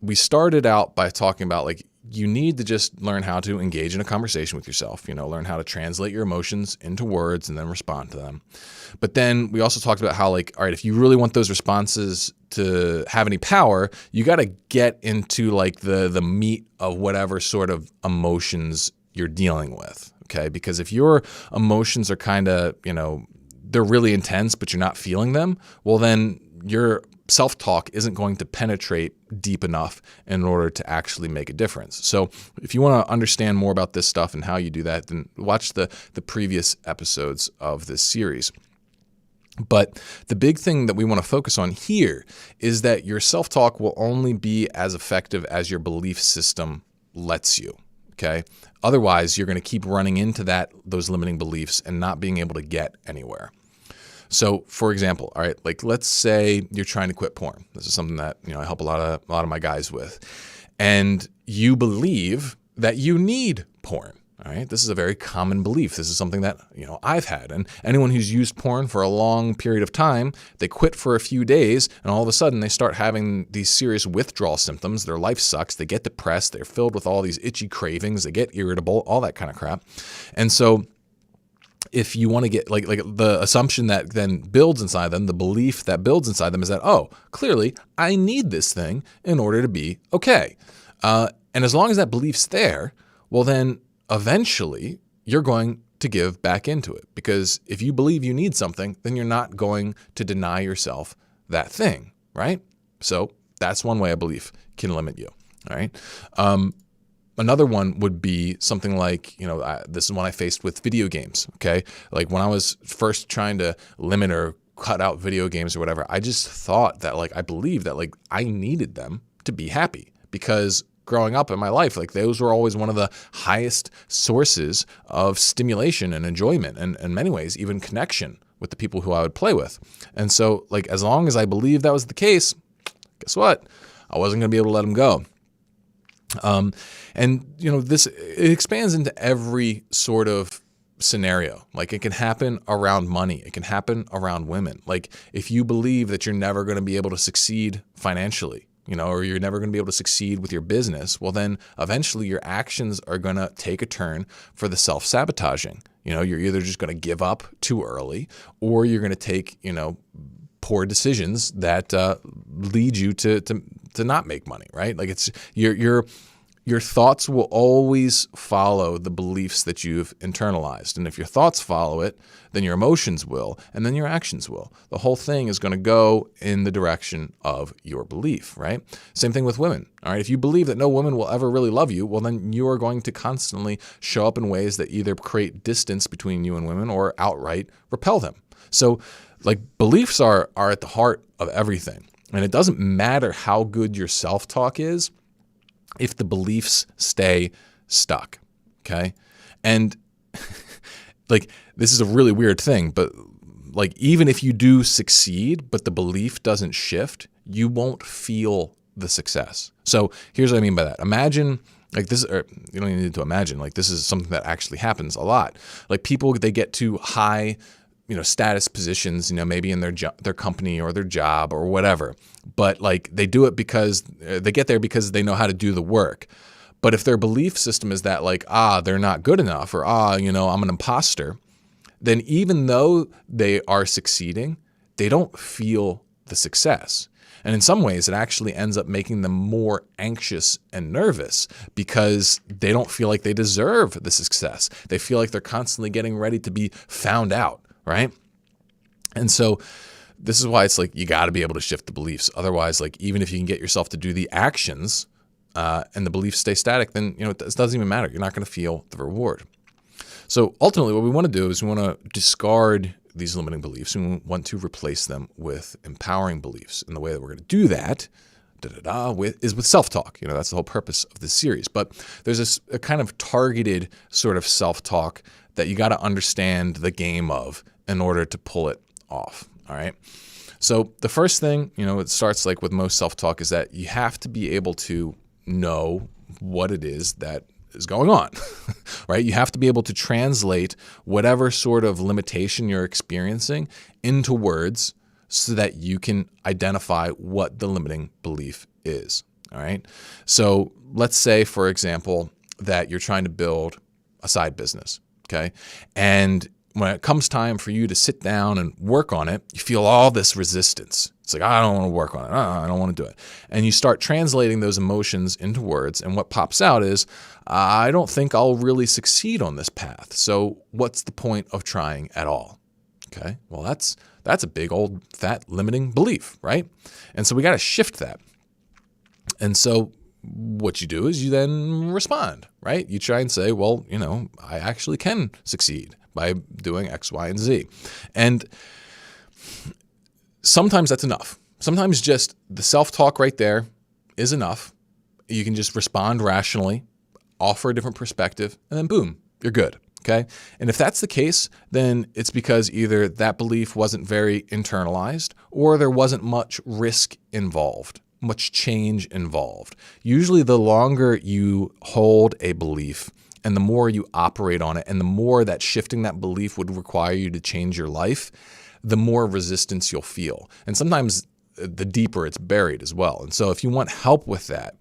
We started out by talking about you need to just learn how to engage in a conversation with yourself, learn how to translate your emotions into words and then respond to them. But then we also talked about how all right, if you really want those responses to have any power, you got to get into the meat of whatever sort of emotions you're dealing with, okay? Because if your emotions are kind of, they're really intense, but you're not feeling them, well, then your self-talk isn't going to penetrate deep enough in order to actually make a difference. So if you want to understand more about this stuff and how you do that, then watch the previous episodes of this series. But the big thing that we want to focus on here is that your self-talk will only be as effective as your belief system lets you, okay? Otherwise, you're going to keep running into those limiting beliefs and not being able to get anywhere. So, for example, all right, let's say you're trying to quit porn. This is something that I help a lot of my guys with, and you believe that you need porn. All right, this is a very common belief. This is something that I've had, and anyone who's used porn for a long period of time, they quit for a few days, and all of a sudden they start having these serious withdrawal symptoms. Their life sucks. They get depressed. They're filled with all these itchy cravings. They get irritable. All that kind of crap, and so. If you want to get the assumption that then builds inside them, the belief that builds inside them is that, oh, clearly I need this thing in order to be okay. And as long as that belief's there, well, then eventually you're going to give back into it. Because if you believe you need something, then you're not going to deny yourself that thing, right? So that's one way a belief can limit you, all right? Another one would be something like, this is one I faced with video games, okay? Like when I was first trying to limit or cut out video games or whatever, I just thought that I believed that I needed them to be happy, because growing up in my life, those were always one of the highest sources of stimulation and enjoyment, and in many ways, even connection with the people who I would play with. And so as long as I believed that was the case, guess what? I wasn't going to be able to let them go. This, it expands into every sort of scenario. It can happen around money. It can happen around women. If you believe that you're never going to be able to succeed financially, or you're never going to be able to succeed with your business, well, then eventually your actions are going to take a turn for the self-sabotaging. You're either just going to give up too early, or you're going to take, poor decisions that lead you to not make money, right? It's your thoughts will always follow the beliefs that you've internalized. And if your thoughts follow it, then your emotions will, and then your actions will. The whole thing is going to go in the direction of your belief, right? Same thing with women, all right? If you believe that no woman will ever really love you, well, then you are going to constantly show up in ways that either create distance between you and women or outright repel them. So beliefs are at the heart of everything. And it doesn't matter how good your self-talk is if the beliefs stay stuck, okay? And this is a really weird thing, but even if you do succeed, but the belief doesn't shift, you won't feel the success. So here's what I mean by that. Imagine this, or you don't even need to imagine, this is something that actually happens a lot. People, they get to high status positions, maybe in their company or their job or whatever. But they do it because they get there because they know how to do the work. But if their belief system is that they're not good enough, or I'm an imposter, then even though they are succeeding, they don't feel the success. And in some ways, it actually ends up making them more anxious and nervous because they don't feel like they deserve the success. They feel like they're constantly getting ready to be found out. Right? And so this is why it's you got to be able to shift the beliefs. Otherwise, even if you can get yourself to do the actions and the beliefs stay static, then, it doesn't even matter. You're not going to feel the reward. So ultimately, what we want to do is we want to discard these limiting beliefs, and we want to replace them with empowering beliefs. And the way that we're going to do that is with self-talk. That's the whole purpose of this series. But there's a kind of targeted sort of self-talk that you got to understand the game of in order to pull it off, all right? So the first thing, it starts with most self-talk, is that you have to be able to know what it is that is going on, right? You have to be able to translate whatever sort of limitation you're experiencing into words so that you can identify what the limiting belief is, all right? So let's say, for example, that you're trying to build a side business, okay? And when it comes time for you to sit down and work on it, you feel all this resistance. It's I don't want to work on it. I don't want to do it. And you start translating those emotions into words. And what pops out is, I don't think I'll really succeed on this path. So what's the point of trying at all? Okay. Well, that's a big old fat limiting belief, right? And so we got to shift that. And so what you do is you then respond, right? You try and say, well, I actually can succeed by doing X, Y, and Z. And sometimes that's enough. Sometimes just the self-talk right there is enough. You can just respond rationally, offer a different perspective, and then boom, you're good, okay? And if that's the case, then it's because either that belief wasn't very internalized or there wasn't much risk involved, much change involved. Usually the longer you hold a belief and the more you operate on it and the more that shifting that belief would require you to change your life, the more resistance you'll feel. And sometimes the deeper it's buried as well. And so if you want help with that,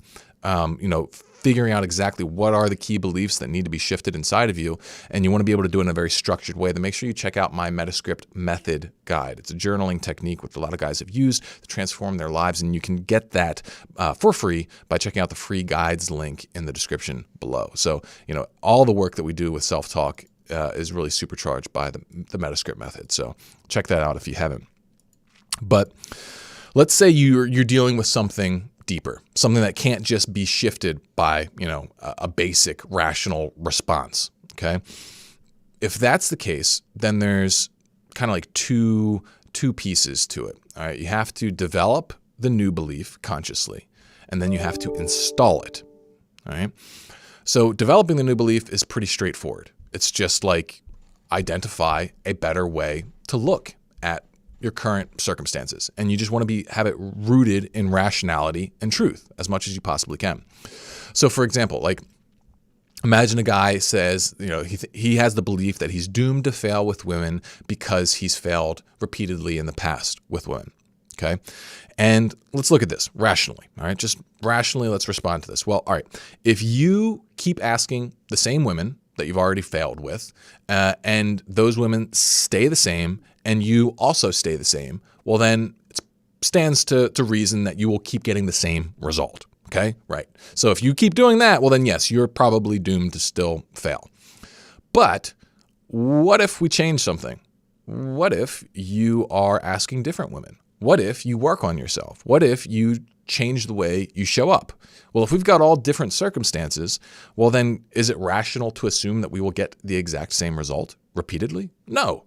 figuring out exactly what are the key beliefs that need to be shifted inside of you, and you want to be able to do it in a very structured way, then make sure you check out my Metascript Method Guide. It's a journaling technique which a lot of guys have used to transform their lives, and you can get that for free by checking out the free guides link in the description below. So, all the work that we do with self-talk is really supercharged by the Metascript method. So check that out if you haven't. But let's say you're dealing with something deeper, something that can't just be shifted by, a basic rational response, okay? If that's the case, then there's kind of like two pieces to it, all right? You have to develop the new belief consciously, and then you have to install it, all right? So developing the new belief is pretty straightforward. It's just like identify a better way to look at your current circumstances. And you just want to have it rooted in rationality and truth as much as you possibly can. So for example, like imagine a guy says, he has the belief that he's doomed to fail with women because he's failed repeatedly in the past with women. Okay. And let's look at this rationally. All right. Just rationally, let's respond to this. Well, all right. If you keep asking the same women that you've already failed with, and those women stay the same, and you also stay the same, well, then it stands to reason that you will keep getting the same result. Okay, right. So if you keep doing that, well, then yes, you're probably doomed to still fail. But what if we change something? What if you are asking different women? What if you work on yourself? What if you change the way you show up? Well, if we've got all different circumstances, well, then is it rational to assume that we will get the exact same result repeatedly? No.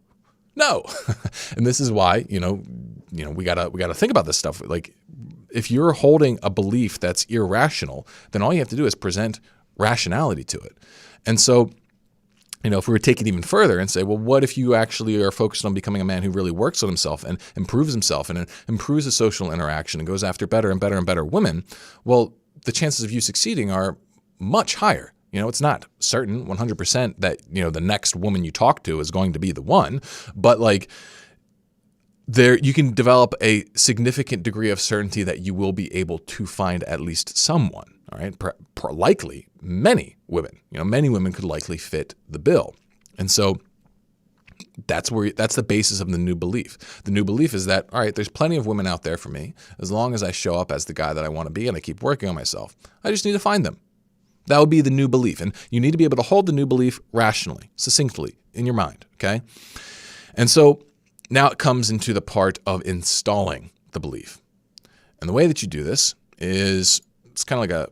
And this is why, we gotta think about this stuff. Like if you're holding a belief that's irrational, then all you have to do is present rationality to it. And so, if we were to take it even further and say, well, what if you actually are focused on becoming a man who really works on himself and improves himself and improves his social interaction and goes after better and better and better women? Well, the chances of you succeeding are much higher. It's not certain 100% that, the next woman you talk to is going to be the one, but you can develop a significant degree of certainty that you will be able to find at least someone, all right? Likely many women, many women could likely fit the bill. And so that's the basis of the new belief. The new belief is that, all right, there's plenty of women out there for me. As long as I show up as the guy that I want to be and I keep working on myself, I just need to find them. That would be the new belief. And you need to be able to hold the new belief rationally, succinctly in your mind, okay? And so now it comes into the part of installing the belief. And the way that you do this is, it's kind of like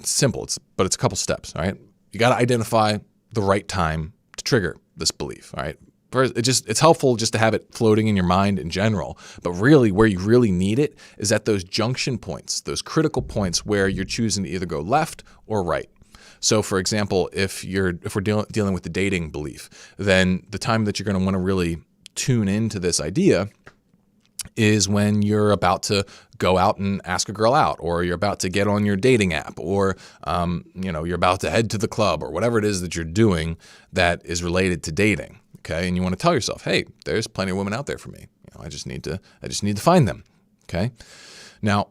simple, but it's a couple steps, all right? You got to identify the right time to trigger this belief, all right? First, it's helpful just to have it floating in your mind in general, but really where you really need it is at those junction points, those critical points where you're choosing to either go left or right. So for example, if we're dealing with the dating belief, then the time that you're going to want to really tune into this idea is when you're about to go out and ask a girl out, or you're about to get on your dating app, or you're about to head to the club, or whatever it is that you're doing that is related to dating. Okay, and you want to tell yourself, hey, there's plenty of women out there for me. I just need to find them. Okay. Now,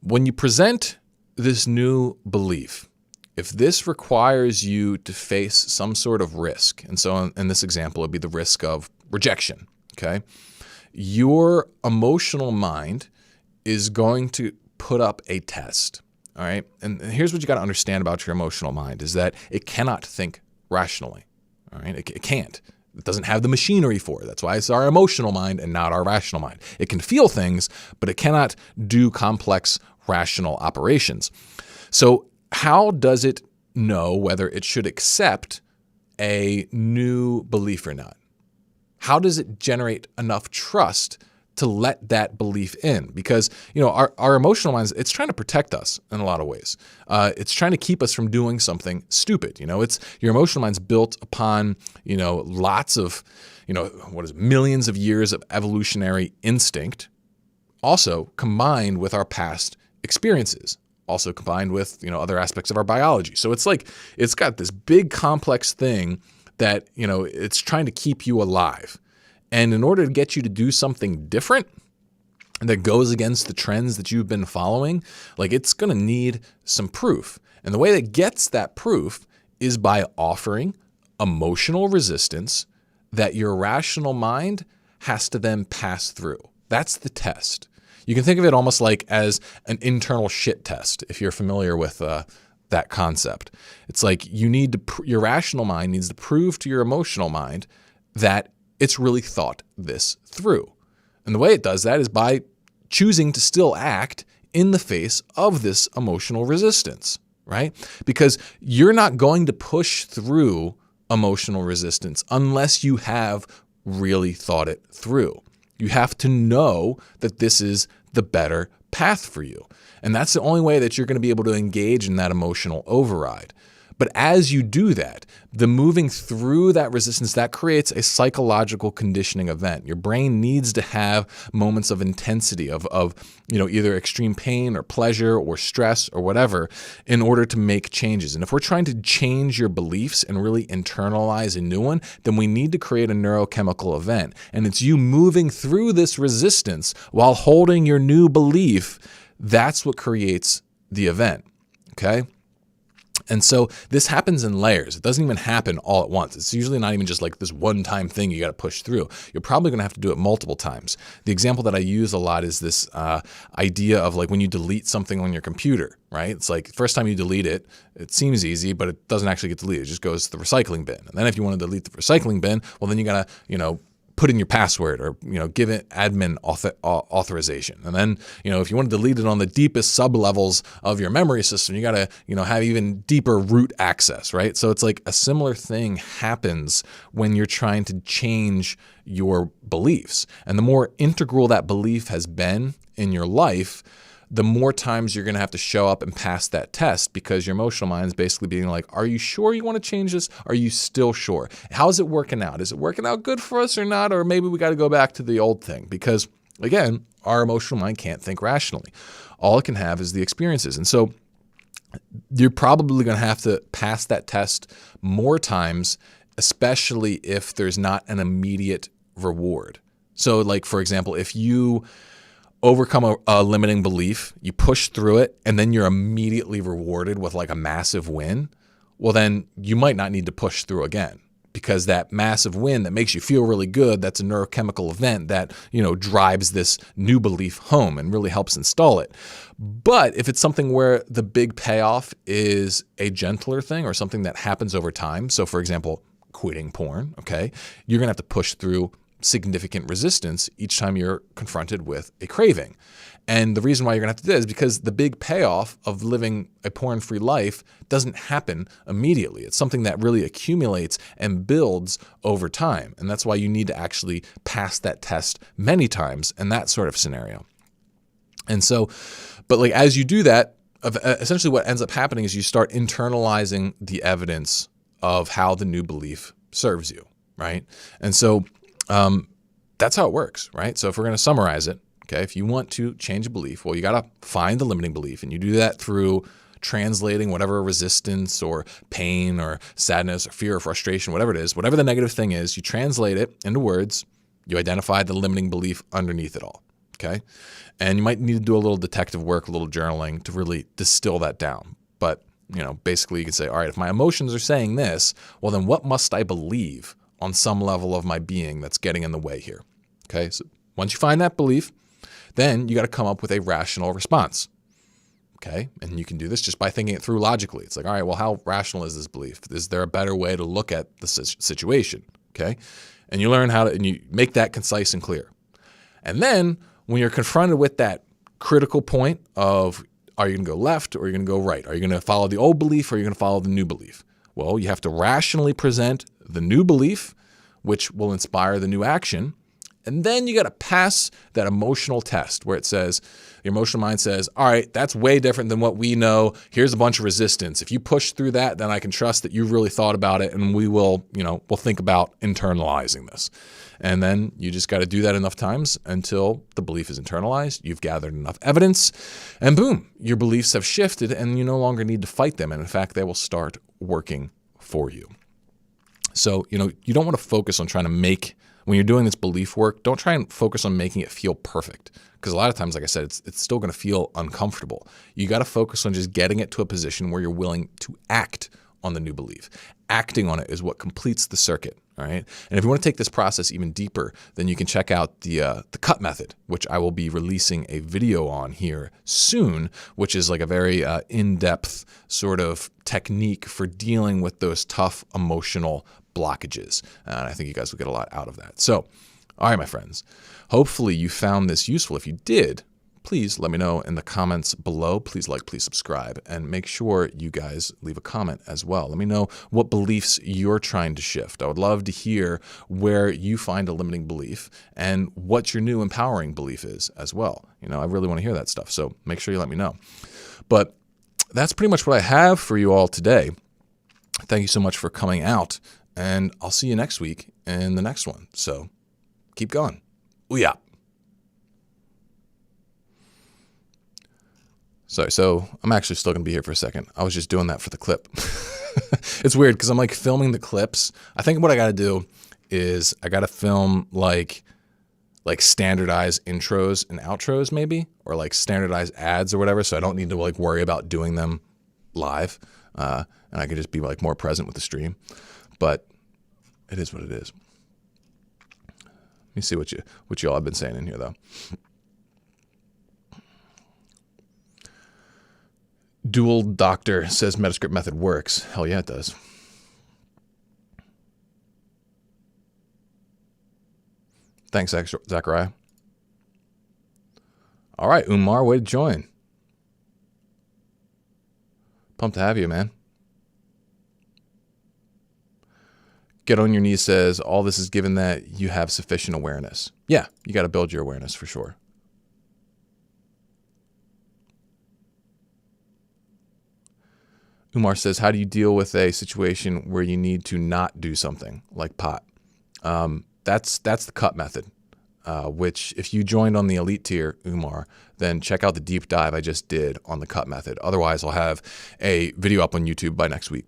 when you present this new belief, if this requires you to face some sort of risk, and so in this example, it'd be the risk of rejection. Okay, your emotional mind is going to put up a test. All right, and here's what you got to understand about your emotional mind is that it cannot think rationally. All right, it can't. It doesn't have the machinery for it. That's why it's our emotional mind and not our rational mind. It can feel things, but it cannot do complex rational operations. So how does it know whether it should accept a new belief or not? How does it generate enough trust to let that belief in? Because, our emotional minds, it's trying to protect us in a lot of ways. It's trying to keep us from doing something stupid. It's your emotional mind's built upon, lots of, millions of years of evolutionary instinct, also combined with our past experiences, also combined with, other aspects of our biology. So it's like, it's got this big complex thing that, it's trying to keep you alive. And in order to get you to do something different that goes against the trends that you've been following, it's going to need some proof. And the way that gets that proof is by offering emotional resistance that your rational mind has to then pass through. That's the test. You can think of it almost like as an internal shit test, if you're familiar with that concept. It's like your rational mind needs to prove to your emotional mind that it's really thought this through. And the way it does that is by choosing to still act in the face of this emotional resistance, right? Because you're not going to push through emotional resistance unless you have really thought it through. You have to know that this is the better path for you. And that's the only way that you're going to be able to engage in that emotional override. But as you do that, the moving through that resistance, that creates a psychological conditioning event. Your brain needs to have moments of intensity, of either extreme pain or pleasure or stress or whatever in order to make changes. And if we're trying to change your beliefs and really internalize a new one, then we need to create a neurochemical event. And it's you moving through this resistance while holding your new belief. That's what creates the event, okay? And so this happens in layers. It doesn't even happen all at once. It's usually not even just like this one-time thing you got to push through. You're probably going to have to do it multiple times. The example that I use a lot is this idea of like when you delete something on your computer, right? It's like first time you delete it, it seems easy, but it doesn't actually get deleted. It just goes to the recycling bin. And then if you want to delete the recycling bin, well, then you got to, put in your password or, give it admin authorization. And then, if you want to delete it on the deepest sub-levels of your memory system, you got to, have even deeper root access, right? So it's like a similar thing happens when you're trying to change your beliefs. And the more integral that belief has been in your life, the more times you're going to have to show up and pass that test because your emotional mind is basically being like, are you sure you want to change this? Are you still sure? How's it working out? Is it working out good for us or not? Or maybe we got to go back to the old thing because, again, our emotional mind can't think rationally. All it can have is the experiences. And so you're probably going to have to pass that test more times, especially if there's not an immediate reward. So like, for example, if you overcome a limiting belief, you push through it, and then you're immediately rewarded with like a massive win, well, then you might not need to push through again because that massive win that makes you feel really good, that's a neurochemical event that, drives this new belief home and really helps install it. But if it's something where the big payoff is a gentler thing or something that happens over time, so for example, quitting porn, okay, you're going to have to push through significant resistance each time you're confronted with a craving. And the reason why you're going to have to do that is because the big payoff of living a porn-free life doesn't happen immediately. It's something that really accumulates and builds over time. And that's why you need to actually pass that test many times in that sort of scenario. And so, but like as you do that, essentially what ends up happening is you start internalizing the evidence of how the new belief serves you, right? And so that's how it works, right? So if we're going to summarize it, okay, if you want to change a belief, well, you got to find the limiting belief, and you do that through translating whatever resistance or pain or sadness or fear or frustration, whatever it is, whatever the negative thing is, you translate it into words, you identify the limiting belief underneath it all, okay? And you might need to do a little detective work, a little journaling to really distill that down. But, basically you can say, all right, if my emotions are saying this, well, then what must I believe on some level of my being that's getting in the way here? Okay, so once you find that belief, then you got to come up with a rational response. Okay, and you can do this just by thinking it through logically. It's like, all right, well, how rational is this belief? Is there a better way to look at the situation? Okay, and you learn and you make that concise and clear. And then when you're confronted with that critical point of, are you going to go left or are you going to go right? Are you going to follow the old belief or are you going to follow the new belief? Well, you have to rationally present the new belief, which will inspire the new action. And then you got to pass that emotional test where it says, your emotional mind says, all right, that's way different than what we know. Here's a bunch of resistance. If you push through that, then I can trust that you really thought about it and we will, we'll think about internalizing this. And then you just got to do that enough times until the belief is internalized. You've gathered enough evidence and boom, your beliefs have shifted and you no longer need to fight them. And in fact, they will start working for you. So, you don't want to focus on trying to make, when you're doing this belief work, don't try and focus on making it feel perfect. Because a lot of times, like I said, it's still going to feel uncomfortable. You got to focus on just getting it to a position where you're willing to act on the new belief. Acting on it is what completes the circuit, all right? And if you want to take this process even deeper, then you can check out the cut method, which I will be releasing a video on here soon, which is like a very in-depth sort of technique for dealing with those tough emotional blockages. And I think you guys will get a lot out of that. So, all right, my friends, hopefully you found this useful. If you did, please let me know in the comments below. Please like, please subscribe, and make sure you guys leave a comment as well. Let me know what beliefs you're trying to shift. I would love to hear where you find a limiting belief and what your new empowering belief is as well. I really want to hear that stuff, so make sure you let me know. But that's pretty much what I have for you all today. Thank you so much for coming out, and I'll see you next week in the next one. So keep going. Ooh-yah. Sorry, so I'm actually still going to be here for a second. I was just doing that for the clip. It's weird because I'm like filming the clips. I think what I got to do is I got to film like standardized intros and outros maybe, or like standardized ads or whatever, so I don't need to like worry about doing them live, and I can just be like more present with the stream. But it is what it is. Let me see what you all have been saying in here though. Dual Doctor says Metascript method works. Hell yeah, it does. Thanks, Zachariah. All right, Umar, way to join. Pumped to have you, man. Get on your knees says, all this is given that you have sufficient awareness. Yeah, you got to build your awareness for sure. Umar says, how do you deal with a situation where you need to not do something like pot? That's the cut method, which if you joined on the elite tier, Umar, then check out the deep dive I just did on the cut method. Otherwise, I'll have a video up on YouTube by next week.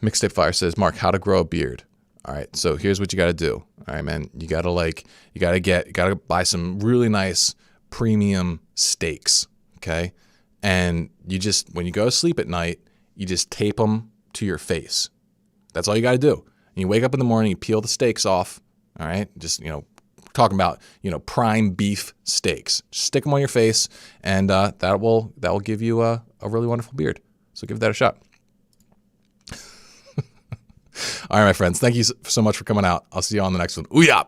Mixtape Fire says, Mark, how to grow a beard. All right, so here's what you got to do. All right, man, you got to buy some really nice premium steaks, okay? And when you go to sleep at night, you just tape them to your face. That's all you got to do. And you wake up in the morning, you peel the steaks off, all right? Just, talking about, prime beef steaks. Just stick them on your face, and that will give you a really wonderful beard. So give that a shot. All right, my friends. Thank you so much for coming out. I'll see you on the next one. Ooh-yah!